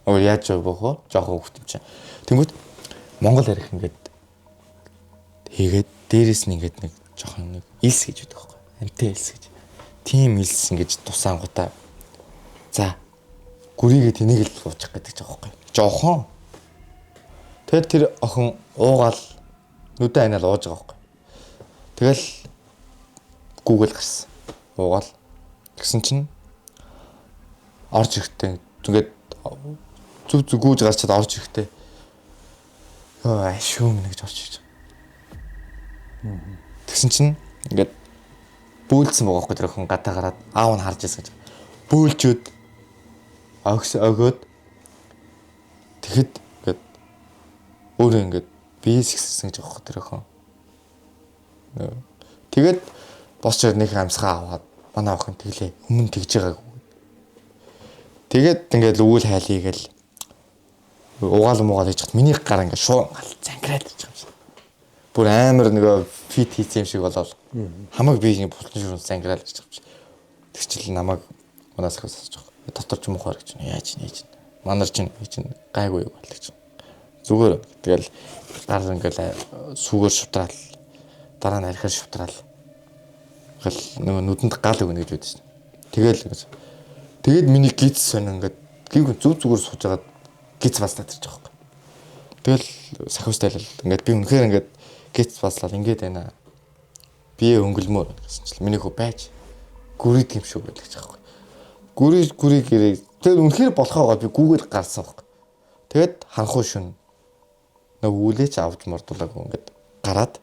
Яаж явах вэ? Жохон хөвтөм чинь. Тэнгүүт Монгол арх ингээд хийгээд дээрэс нь ингээд нэг жохон нэг илс гэж байдаг байхгүй. Амтай илс гэж. Тим илс ингэж тусаангуудаа. За гүрийгээ тэнийг л уучих гэдэг ч байгаа байхгүй. Жохон. Тэгэл тэр охин уугаал нүдэн анаал ууж байгаа байхгүй. Тэгэл Google гарсан. Уугаал. Тэгсэн чинь орж ирэхтэй. Тэгээд зүг гүйж гарчаад орж ирэхтэй. Йоо шүүм гэж орж ирж байгаа. Тэгсэн чинь ингээд бөөлдсөн байгаа байхгүй тэр охин гадаа гараад аав нь харж ирсэн гэж. Бөөлжөөд өгөөд тэгэхэд ингээд өөрөө ингээд биес ихсэн гэж байгаа тэр охин. Тэгээд босч нэг амьсгаа аваад манай охин тэглээ өмнө тэгж байгаагүй. Тэгээд ингээд өвөл хайлыгээл угаал муугаал хийж хат миний гар ингээд шуун гал зангираад ирж байгаа юм. Бүр амар нөгөө фит хийсэн юм шиг болоод хамаг би нэг бултан шуун зангираад ирж байгаа юм. Тэр чил намайг манаас их сонсож байгаа. Дотор ч мухаар гэж яаж нээж. Манар чинь гайгүй юу гэл гэж. Зүгээр тэгэл гар ингээл сүгээр шутрал дараа нь архир шутрал гал нөгөө нүдэнд гал өгнө гэж бодсон. Тэгээд миний гиз сонь ингээд гинг зүг зүгээр сууж агаад гиз баслаад ирж байгаа юм. Тэгэл сахиустай л ингээд би үнэхээр ингээд гиз баслаад ингээд байна. Бие өнгөлмөр гэсэн чинь миний хөө байж гүрийд юм шүү гэж байгаа юм. Гүрий гэрээ тэгээд үнэхээр болохоогоо би Google гарсан баг. Тэгээд ханхуу шүн нөгөө үлээч авч мордуулаагүй ингээд гараад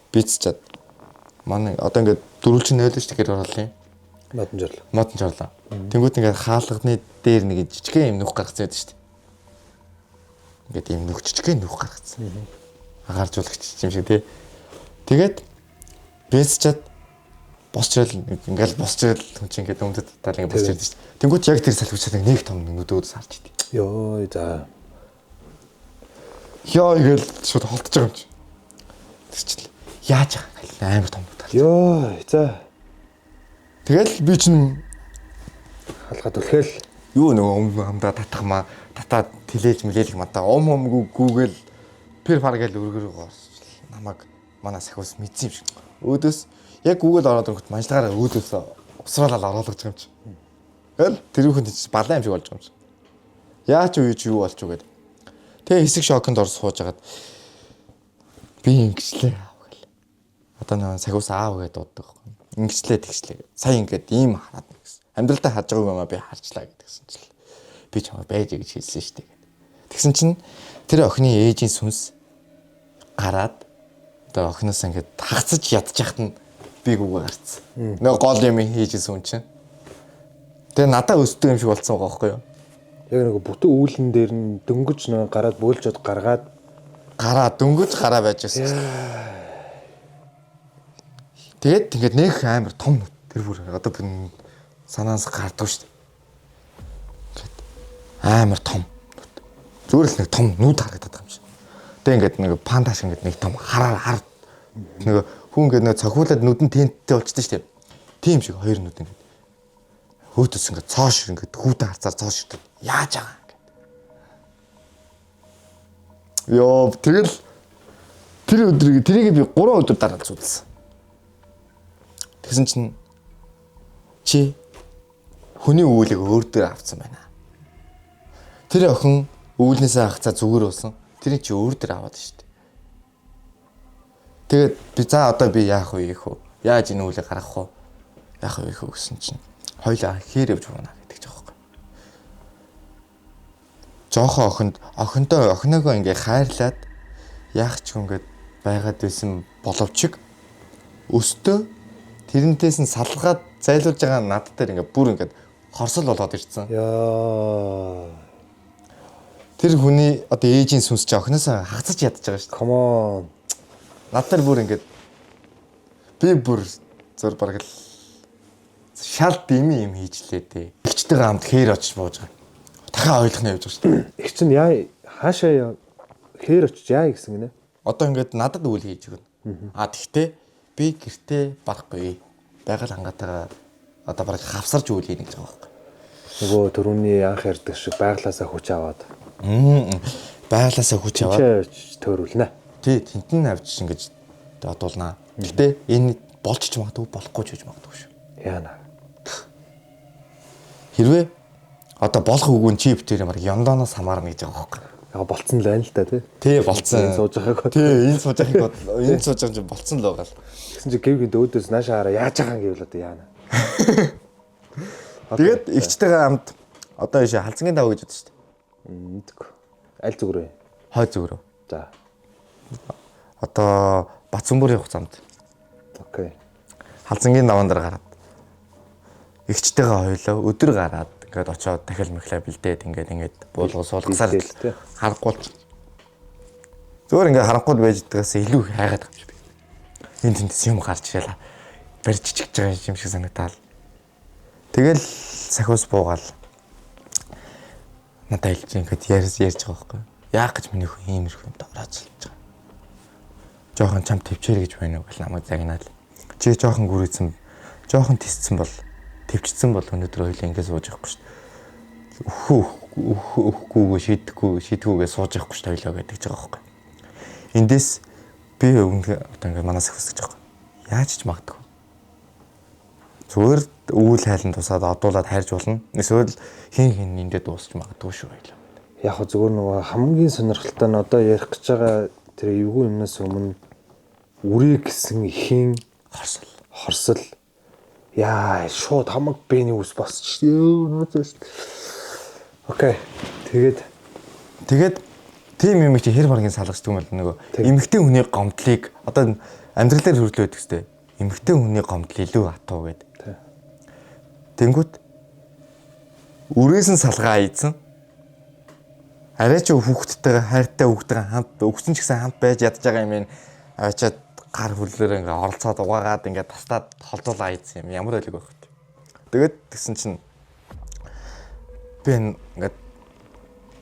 бицчаад манай одоо ингээд дөрвөлчин 0 шүү дээ орлоо юм. Модон жарлаа. Тэнгүүт ингээд хаалганы дээр нэг жижигхэн юм нүх гаргацсан байдаг шүү дээ. Ингээд юм нүх жижигхэн нүх гаргацсан. Агааржуулагч юм шиг тий. Тэгээд бицчаад босчрал ингээл босчрал хүн чинь ингээд өмдөд тал ингээд босчрал шүү дээ. Тэнгүүт яг тэр салхичаад нэг том нүдөөс харж идэв. Йоо за. Яа игээл шууд холтож байгаа юм чи. Тэрчл яаж байгаа амар том тал. Йоо за. Тэгэл би чинь Халгаад үлхээл. юу нөгөө амдаа татахмаа татаад тэлээж мэлээлэх мата гүүгээл пер паргээл өргөр намайг манай сахиус мэдсэн юм шиг. Өөдөөс яг Google ороод ирэхэд манжлагаараа өөдөөс усраалал оруулж байгаа юм чи. Тэгэл тэр хүн чинь балаа юм шиг болж байгаа юм чи. Яач юу ч юу болж юу гэдэг. Тэгээ хэсэг шоконд ор сууж агаад би ингэчлээ аав гэл. Одоо нэг сахиус аав гэдээ дууддаг байхгүй. Ингэчлээ тэгчлээ. Сая ингээд ийм хараад гэсэн. Амьдралдаа хаж байгаагүй юм а би харчлаа гэдгсэн чил. Би чамаа байж гэж хэлсэн шүү дээ. Тэгсэн чинь тэр охины ээжийн сүнс гараад одоо охиноос ингээд хагцаж ядчихад нь би гүгээ гарцсан. Нэг гол юм хийж исэн хүн чинь. Тэгээ надаа өсдөг юм шиг болцсон байгаа байхгүй юу? Яг нэг бүтэн үүлэн дээр нь дөнгөж нэг гараад бөөлжөд гаргаад дөнгөж гараа байж байсан. Тэгээд ингээд нэг амар том тэр бүр одоо би санаанаас гарддаг шүү дээ. Амар том. Зүгээр л нэг том нүд харагдаад байгаа юм шиг. Тэгээ ингээд нэг панда шиг ингээд нэг том хараад нэг хүн ингээд нэг цохиулаад нүдэн тенттэй болчихдээ шүү дээ. Тийм шиг хоёр нүд ингээд хөөтөс ингээд цоош ингээд хүүдэн харцаар цоош ирдэг. Яаж байгаа ингээд. Йоо тэгэл тэр өдрийг тэрийг би 3 өдөр дараа үзсэн. Тэгсэн чинь чи хүний үүлийг өөр дээр авсан байна. Тэр охин үүлнээсээ хацаа зүгээр болсон. Тэрийг чи өөр дээр аваад штэ. Тэгээд би за одоо би яах вэ гэх үү? Яаж энэ үүлийг гаргах вэ? Яах вэ гэх үү гэсэн чинь хоёлаа хээрэж буунаа гэдэг ч аахгүй. Жохон охиноогоо ингээ хайрлаад яах ч ингээд байгаад байсан боловч өстөө тэрнтээс нь салгаад зайлуулж байгаа над дээр ингээ бүр ингээ хорсол болоод ирсэн. Яа. Тэр хүний одоо ээжийн сүнс чи охиноосоо хагацж ядаж байгаа шүү дээ. Come on. Надад бүр ингээд би бүр зур бараг л шал дими юм хийжлээ дээ. Игчтэйгээ хамт хээр очиж бууж байгаа. Дахиад ойлгох нь явж байгаа шүү дээ. Их чинь яа хаашаа хээр очиж яа гэсэн гинэ. Одоо ингээд надад үйл хийж өгнө. Тэгтээ би гэртээ барахгүй. Байгаль хангаатайгаа одоо бараг хавсарч үйл хийнэ гэж байгаа байхгүй. Нөгөө түрүүний анх ярьдаг шиг байглаасаа хүч аваад. Байгалаасаа хүч аваад төөрүүлнэ. тий тентэн авч ингэж одуулнаа. Гэтэ энэ болж ч магадгүй болохгүй ч гэж магадгүй шүү. Яана. Хэрвээ одоо болох үгүй чи битээр ямар ёндооноос хамаарна гэж байгаа байхгүй. Яг болцсон л байна л та тий. Тий болцсон. Энэ сууж байгааг. Тий энэ сууж байгааг энэ сууж байгаа чинь болцсон л байгаа л. Гэсэн чи гэвгийн өөдөөс наашаа хараа яаж байгаа юм гэвэл одоо яана. Тэгээд игчтэйгээ хамт одоо ийш халзангийн даваа гэж бодсон шүү дээ. Мэдгүй. Аль зүг рүү? Хой зүг рүү. За. Одоо Бацүмбүр явах замд Окей. халзангийн даваан дээр гараад игчтэйгээ хойлоо өдөр гараад ингээд очиод дахил мэхлээ бэлдээд ингээд буулгал суулгасаар харахгүй л зүгээр ингээд харахгүй байж байгаас илүү хайгаад байгаа юм шиг би. Энд тэнтэс юм гарч ирэл барьж чичгэж байгаа юм шиг санагдаад. Тэгэл сахиус буугаал. Надад хэлж ингээд ярьж байгаа байхгүй. Яах гэж миний хүн иймэрхүү юм даграаж болж байгаа. Жохон чам төвчээр гэж байна уу гэл намайг загнаал. Чи жохон гүрээсэн, жохон тисцсэн бол төвчсөн бол өнөөдөр хоёлаа ингээд сууж явахгүй шүү дээ. Өөхгүйгээ шийдэхгүйгээ сууж явахгүй шүү дээ хоёлаа гэдэг ч байгаа байхгүй. Эндээс би одоо ингээд манаас их хүсэж байгаа. Яаж ч магадгүй. Зүгээр өвөл хайлан тусаад одуулаад хайрж болно. Эсвэл хин эндээ дуусч магадгүй шүү хоёлаа. Яг хөө зүгээр нөгөө хамгийн сонирхолтой нь одоо ярих гэж байгаа тэр эвгүй юмнаас өмнө үрийг гэсэн ихийн хорсол яа шууд хамаг бэний ус босч. Окей. Тэгээд тийм юм чи хэр маргийн салгаж дүгмэл нөгөө эмэгтэй хүний гомдлыг одоо амьдралаар хөрлөө байдаг сте. Эмэгтэй хүний гомдол илүү атуу гэдэг. Тэнгүүт үрээс нь салгаа ийдсэн. Арай ч хүүхдтэйгээ хайртай хүүхдтэйгээ хамт өгсөн ч гэсэн хамт байж ядж байгаа юм ин авчаад гар хүлээр ингээ оролцоод угаагаад ингээ тастаад холдуулаа ийдсэн юм. Ямар ойлог байх вэ? Тэгээд тэгсэн чинь би ингээ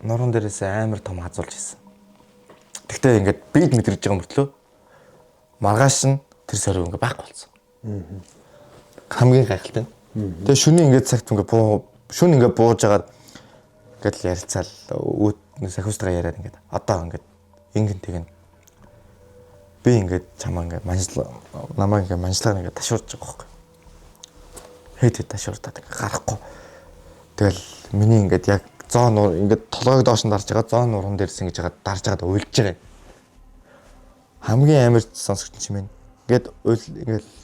нуруунд дээрээс амар том хазуулж ирсэн. Тэгтээ ингээ бид мэдрэж байгаа мөртлөө маргааш нь тэр сорив ингээ байхгүй болсон. Хамгийн гайхалтай нь. Тэгээ шөнийн ингээ цагт ингээ бууж агаад ингээл ярилцаал сахиустайгаа яриад ингээд одоо ингээд ингэн тэгнэ. Би ингээд чамаа ингээд намаа ингээд манжлаар ингээд ташуурж байгаа байхгүй. Хэд ташууртаад ингээд гарахгүй. Тэгэл миний ингээд яг зоо нуур ингээд толгойг доош нь дарж байгаа зоо нуурын дээрс ингэж хагаад дарж хагаад уйлж байгаа юм. Хамгийн амар сонсогч юм байна. Ингээд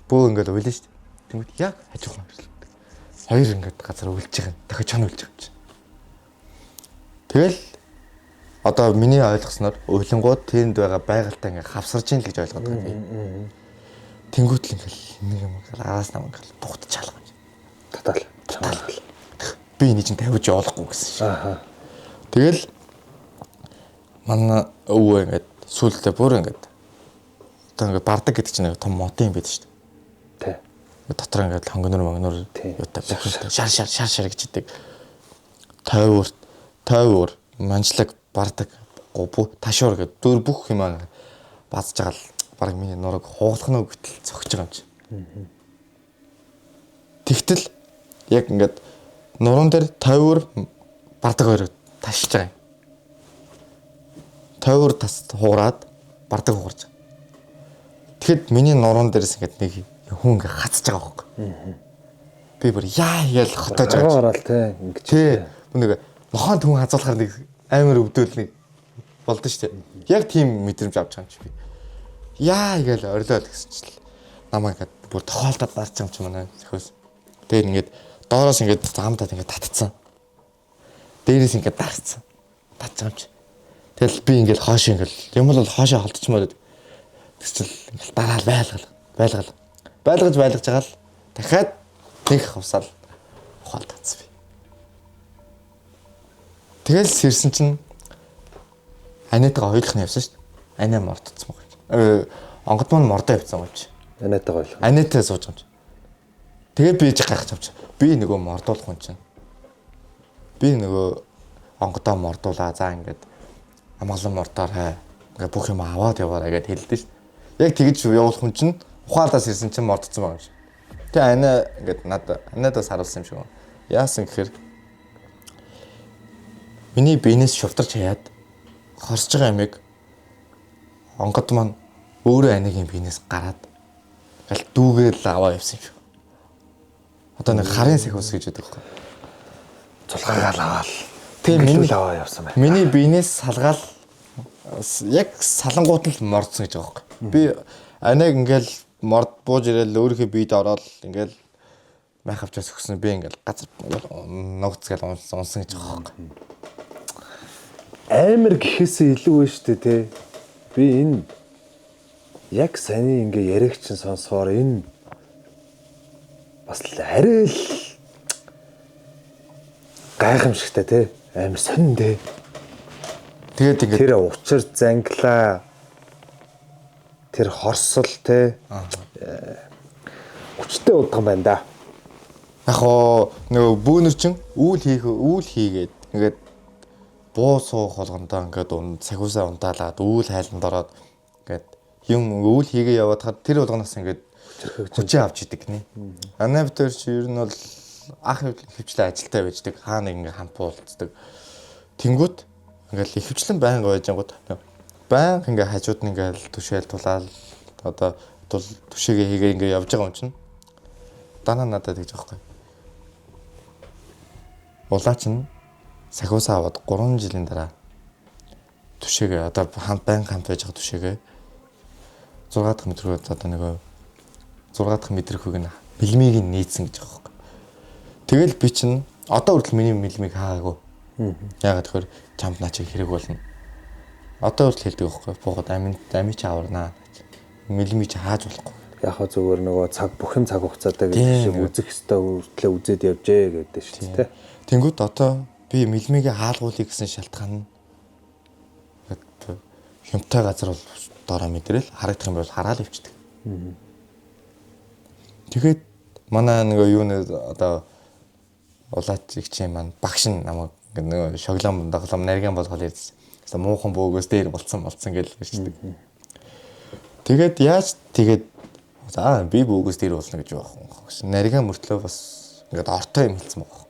бөө ингээд уйлж шүү дээ. Тэгмэд яг хажуухан хөрслөө. Хоёр ингээд газар уйлж байгаа. Дахиж чон уйлж байгаа юм. Тэгэл одоо миний ойлгосноор уйлангууд тэнд байгаа байгальтай ингээ хавсарч ийн л гэж ойлгоод байгаа би. Тэнгүүтэл ингээл нэг юм араас нам ингээл бухт чалгав. Татал. Би энийг чинь тавьж явуулахгүй гэсэн шээ. Аха. Тэгэл манай өвөө ингээд сүултээ бүр ингээд одоо ингээд бардаг гэдэг чинь нэг том мотын юм байдаг шүү дээ. Тэ. Дотор ингээд хонгонор юутай шар гэж идэг. 50 манжлаг бардаг гоо ташуур гэдэг дөр бүх юм базж байгаа л баг миний нураг хуулах нь гэтэл цогч байгаа юм чи. Тэгтэл яг ингээд нуруунд дээр 50 бардаг хоёр ташиж байгаа юм. 50 тас хуураад бардаг хуурж. Тэгэхэд миний нуруунд дээрс ингээд нэг хүн ингээд хацж байгаа байхгүй. Би бүр яа ял хотож байгаа. Ороод те ингээд. Тий. Нэг нохоон хүн хазуулахаар нэг амар өвдөөл нэг болдоо шүү дээ. Яг тийм мэдрэмж авч байгаа юм чи би. Яа гээл орилоо л гэсэн чил. Намаа ингээд бүр тохиолдоод дарж байгаа юм чи манай зөхөөс. Тэгээд ингээд доороос ингээд замдаад ингээд татцсан. Дээрээс ингээд дарцсан. Татж байгаа юм чи. Тэгэл би ингээд хоошоо ингээд юм бол хоошоо холдчихмоор тэгчил ингээд дараа байлгаж байгаа л дахиад нэг хавсаал ухаал татсан би. Тэгэл сэрсэн чинь аниатайгаа хоёулах нь явсан шүү дээ. Ани мордсон баг. Онгод маань мордоо явсан юм чи. Аниатайгаа ойлгох. Аниатай сууж юм чи. Тэгээ би гайхаж авч. Би нөгөө мордуулах юм чинь. Би нөгөө онгодоо мордуулаа. За ингээд амгалан мордоор хай. Ингээд бүх юм аваад яваарай гэд хэлдэж шүү. Яг тэгж явуулах юм чинь ухаалаас ирсэн чинь мордсон байгаа юм шиг. Тэгээ ани ингээд надад аниадаас харуулсан юм шиг. Яасан гэхээр миний биенээс шувтарч хаяад хорсож байгаа юмыг онгод маань өөрөө анигийн биенээс гараад гал дүүгээл аваа явсан юм шиг. Одоо нэг харын сахиус гэж яддаг байхгүй. Цулгаагаал аваад. Тэгээ миний аваа явсан байна. Миний биенээс салгаал яг салангууд л мордсон гэж байгаа байхгүй. Би аниг ингээл морд бууж ирээл өөрийнхөө биед ороод ингээл майх авчаас өгсөн би ингээл газар ногцгээл унсан гэж байгаа байхгүй. Амар гэхээсээ илүү вэ штэ те. Би энэ яг саний ингээ яриг чин сонсохоор энэ бас л арай л гайхамшигтай те. Амар сонин те. Тэгээд ингээд Тэр учир занглаа. Тэр хорсол те. Хүчтэй удган байна да. яг хоо нөгөө бүүнэр чин үйл хийгээд ингээд буу суух болгондоо ингээд цагуусаа ундаалаад үйл хайланд ороод ингээд юм үйл хийгээ яваад хад тэр болгоноос ингээд хүчээ авч идэг гинэ. Анавтер чи ер нь бол ах хөвчлэн ажилтаа байждаг. Хаана ингээд хампуулцдаг. Тэнгүүт ингээд хөвчлэн байнга байж ангууд байнга ингээд хажууд нь ингээд түшээл тулаал одоо түшээгээ хийгээ ингээд явж байгаа юм чинь данаа надад гэж аахгүй. Улаач нь сахиусаа аваад 3 жилийн дараа түшээгээ одоо байнга хамт байж байгаа түшээгээ 6 дахь метрөө одоо нөгөө 6 дахь метрхүйг нь милмиг нь нийцсэн гэж байгаа юм. Тэгэл би чинь одоо хүртэл миний милмиг хаагаагүй. Яагаад тэгэхээр чамд наа чи хэрэг болно. Одоо хүртэл хэлдэг байхгүй. Буугаад амин чи аварнаа. Милмиг чи хааж болохгүй. Яг хөө зүгээр нөгөө бүх юм цаг хугацаатай гэдэг шиг үзэх ёстой үртлээ үзээд явжээ гэдэг шүү дээ. Тэнгүүд одоо би милмигээ хаалгуулъя гэсэн шалтгаан нь хямтай газар бол доороо мэдрэл харагдах юм бол хараал өвчдөг. Тэгээд манай нөгөө юу нэ одоо улаач игчийн маань багш нь намайг нөгөө шоглом доглом нарийн болгол ярьж байсан. Муухан бөөгөөс дээр болцсон гэж ярьдаг. Тэгээд яаж тэгээд за би бөөгөөс дээр болно гэж байгаа юм. Нарийн мөртлөө бас ингээд ортой юм хэлсэн байгаа.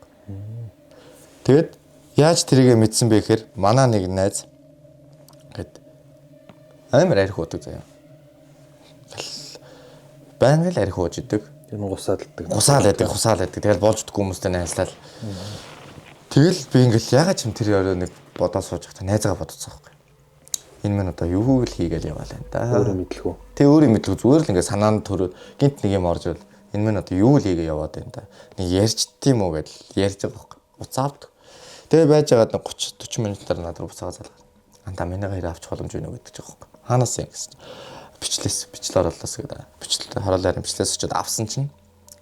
Тэгэд яаж тэрийгэ мэдсэн бэ гэхээр манай нэг найз гэд амар арх уудаг заяа. Байнга л арх ууж идэг. Тэр нь гусаалдаг. Гусаалдаг. Тэгэл болж идэх хүмүүстэй найзлал. Тэгэл би ингээл ягаад ч юм тэр өрөө нэг бодоо сууж байхдаа найзгаа бодоцсон байхгүй. Энэ мань одоо юу л хийгээл яваал энэ да. Өөрөө мэдлгүй. Тэг өөрөө мэдлгүй зүгээр л ингээд санаанд төрөө гинт нэг юм орж ирэл энэ мань одоо юу л хийгээ яваад байна да. Нэг ярьж тийм үү гэдэл ярьж байгаа байхгүй. Уцаавд. Тэгээ байж байгаад 30-40 минутаар надад буцаага залгаад. Анда минийгаа хэрэг авчих боломж байна уу гэдэг ч байгаа байхгүй. Хаанаас юм гэсэн. Бичлэл орлоос гэдэг. Бичлэл хороолоор бичлээс очиод авсан чинь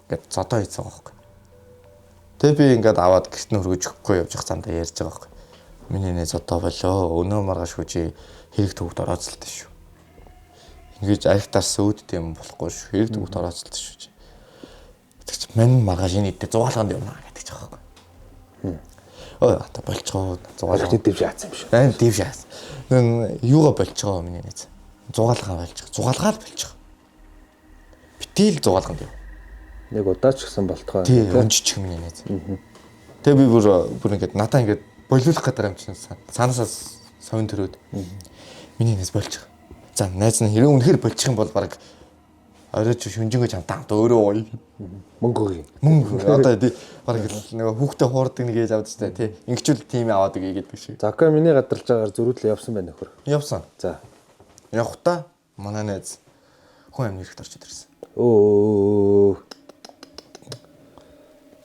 ингээд зодоо хийцэн байгаа байхгүй. Тэгээ би ингээд аваад гэрт нь хөргөж өгөхгүй явж явах замдаа ярьж байгаа байхгүй. Миний нэ зодоо болоо. Өнөө маргааш хүчи хэрэг төвөгт орооцолтой шүү. Ингэж архитарс өөдтэй юм болохгүй шүү. Хэрэг төвөгт орооцолтой шүү. Тэгч мань маргааш энэ идэ зугаалганд явна гэдэг ч байгаа байхгүй. Одоо болчихоо зугаалгын дэв шаацсан юм шүү. Байн дэв шаац. Юугаа болчихоо миний нэз. Зугаалгаа болчих. Зугаалгаад болчих. Битэл зугаалганд яв. Нэг удаа ч гэсэн болтгоо. Тий, өнжчих миний нэз. Тэгээ би бүр ингээд надаа ингээд болиулах гэдэг юм чинь цаанаасаа совин төрөөд миний нэз болчих. За найз нь хэрэг үнэхээр болчих юм бол баг оройч шүнжингөө чамтаа өөрөө ууя. Мөнгө. Одоо баг нэг хүүхдээ хуурдаг нэг ээж авдаг тий. Ингэчүүл тим аваад игээд биш. За окей миний гадарлаж байгаагаар зөрүүдлээ явсан байна нөхөр. Явсан. За. Явахта манай найз хүн амны хэрэгт орчод ирсэн.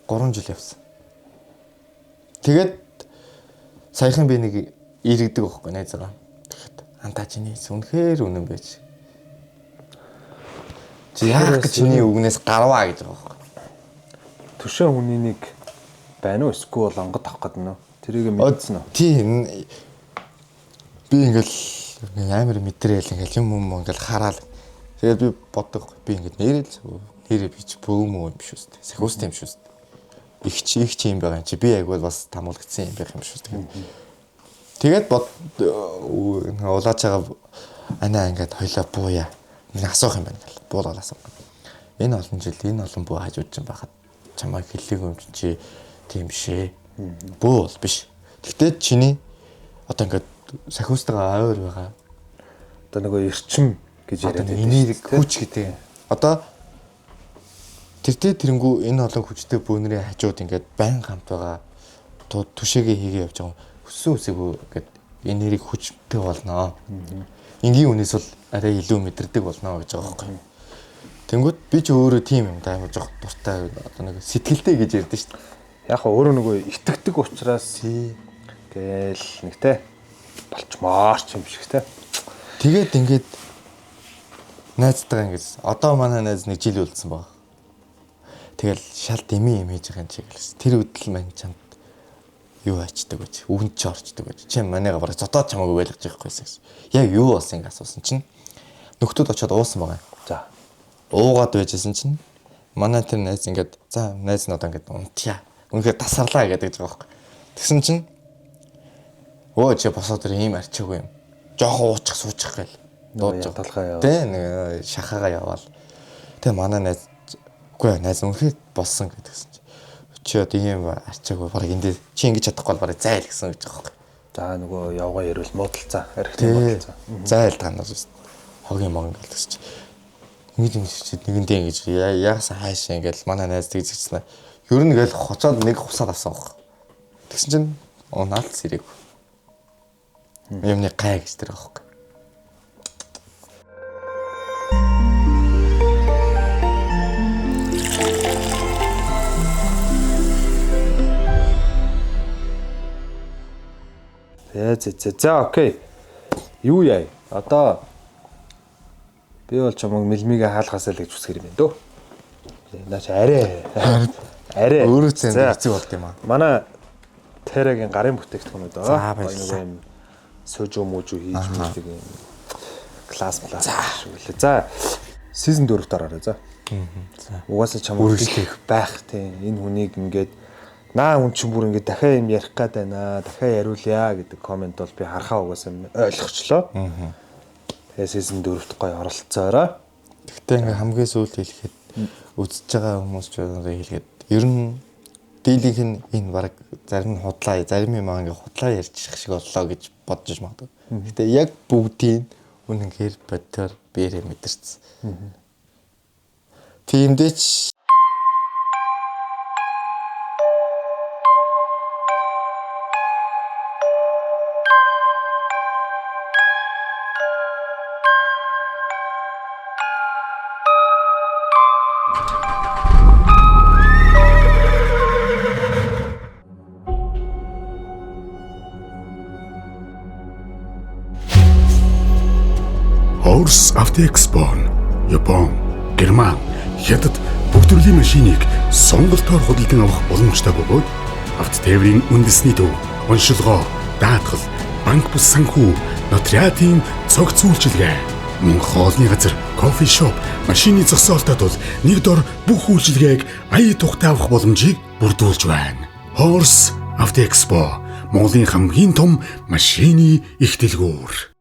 3 жил явсан. Тэгээд саяхан би нэг иргэдэг байхгүй найзгаа. Тэгэхэд антаа чиний үнэхээр үнэн байж. Чи яах гэж чиний үгнээс гарваа гэж байгаа байхгүй. Төшөө хүний нэг байна уу? Эсвэл онгод авах гэдэг нь үү? Тэрийг мэдсэн үү? Тийм. Би ингээл амар мэдрээл ингээл юм ингээл хараад тэгээд би боддог би ингээд нэрээ би ч бөөм юм биш үстэй. Сахиустай юм шүү дээ. Их чи юм байгаа юм чи би айгуул бас тамуулгдсан юм байх юм шүү дээ. Тэгээд улаач байгаа анаа ингээд хоёлаа бууя. Нэг асуух юм байна гэл. Буулаад асуух. Энэ олон жил энэ олон буу хажууд чинь байхад чамайг хэллэг юм чи тийм шээ. Буу бол биш. Гэхдээ чиний одоо ингээд сахиустайгаа ойр байгаа. Одоо нөгөө эрчим гэж яриад байдаг. Энерги хүч гэдэг. Одоо тэрэнгүү энэ олон хүчтэй бөөнрийн хажууд ингээд байн хамт байгаа. Түшээгээ хийгээ явж байгаа. Хүссэн үсээгөө ингээд энерги хүчтэй болно. Энгийн үнээс бол арай илүү мэдэрдэг болно гэж байгаа байхгүй. Тэнгүүд би ч өөрөө тийм юм да амар жоох дуртай одоо нэг сэтгэлтэй гэж ярьдэн шүү дээ. Яг өөрөө нөгөө итгэдэг учраас гээл нэг те болчмоор ч юм шиг те. Тэгээд ингээд найзтайгаа ингэж одоо манай найз нэг жил үлдсэн баг. Тэгэл шал дэмий юм хийж байгаа юм шиг л. Тэр үдэл маань чамд юу ачдаг вэ? Үгэн ч орчдөг вэ? Чи манайгаа бараг зодоод чамаагүй байлгаж байгаа хэрэггүйсэн. Яг юу болсон ингэ асуусан чинь нөхдүүд очиод уусан байгаа. За. Уугаад байжсэн чинь манай тэр найз ингээд за найз нь одоо ингээд унтъя. Үнэхээр тасарлаа гэдэг байгаа байхгүй. Тэгсэн чинь өө чи босоод ир ийм арчаагүй юм. Жохон уучих суучих гээл. Дууж талхаа яваа. Тэ нэг шахаага яваал. Тэгээ манай найз үгүй найз үнэхээр болсон гэдгсэн чи. Чи одоо ийм арчаагүй бараг эндээ чи ингэж чадахгүй бол бараг зайл гэсэн гэж байгаа байхгүй. За нөгөө явгаа ярил муудалцаа. Архитект муудалцаа. Зайл танаас үст. Хогийн мон гэлсэн чи. Нэгэндээ ингэж яасан хаашаа ингээл манай найз тэгжсэн. Ер нь гээл хоцоод нэг хусаад авсан баг. Тэгсэн чинь унаалт сэрэг. Юмны гай гэж тэр аахгүй. За окей. Юу яа? Одоо би бол чамайг мэлмигээ хаалгасаа л гэж үсгэр юм дөө. Наач арай. Өөрөө зэн хэцүү болд юм аа. Манай Терагийн гарын бүтээгдэхүүнүүд За, байгаа. Нэг юм сөөжөө мүүжүү хийж мэлдэг юм. Класс шүү лээ. За season 4-т ороорой за. За. Угаасаа чамайг их байх тийм. Энэ хүнийг ингээд наа хүн чинь бүр ингээд дахиад юм ярих гээд байна. Дахиад яриулъя гэдэг комент бол би харахаа угаасаа ойлгочлоо. Тэгээ season 4-т гоё оролцоорой. Гэхдээ ингээ хамгийн сүүлд хэлэхэд үзэж байгаа хүмүүс ч одоо хэлгээд ер нь дийлийнх нь энэ баг зарим нь худлаа, зарим юм ингээ худлаа ярьчих шиг боллоо гэж бодож магадгүй. Гэхдээ яг бүгдийн үнэнхээр бодтоор биэрээ мэдэрсэн. Тиймдээ ч Horse Автоэкспо, Япон, Герман, Хятад бүх төрлийн машиныг сонголтоор худалдан авах боломжтой бөгөөд авто тээврийн үндэсний төв, уншилгоо, даатгал, банк бус санхүү, нотариатын цогц үйлчилгээ, мөн хоолны газар, кофе шоп, машины зогсоолтод бол нэг дор бүх үйлчилгээг ая тухтай авах боломжийг бүрдүүлж байна. Horse Автоэкспо, Монголын хамгийн том машины их дэлгүүр.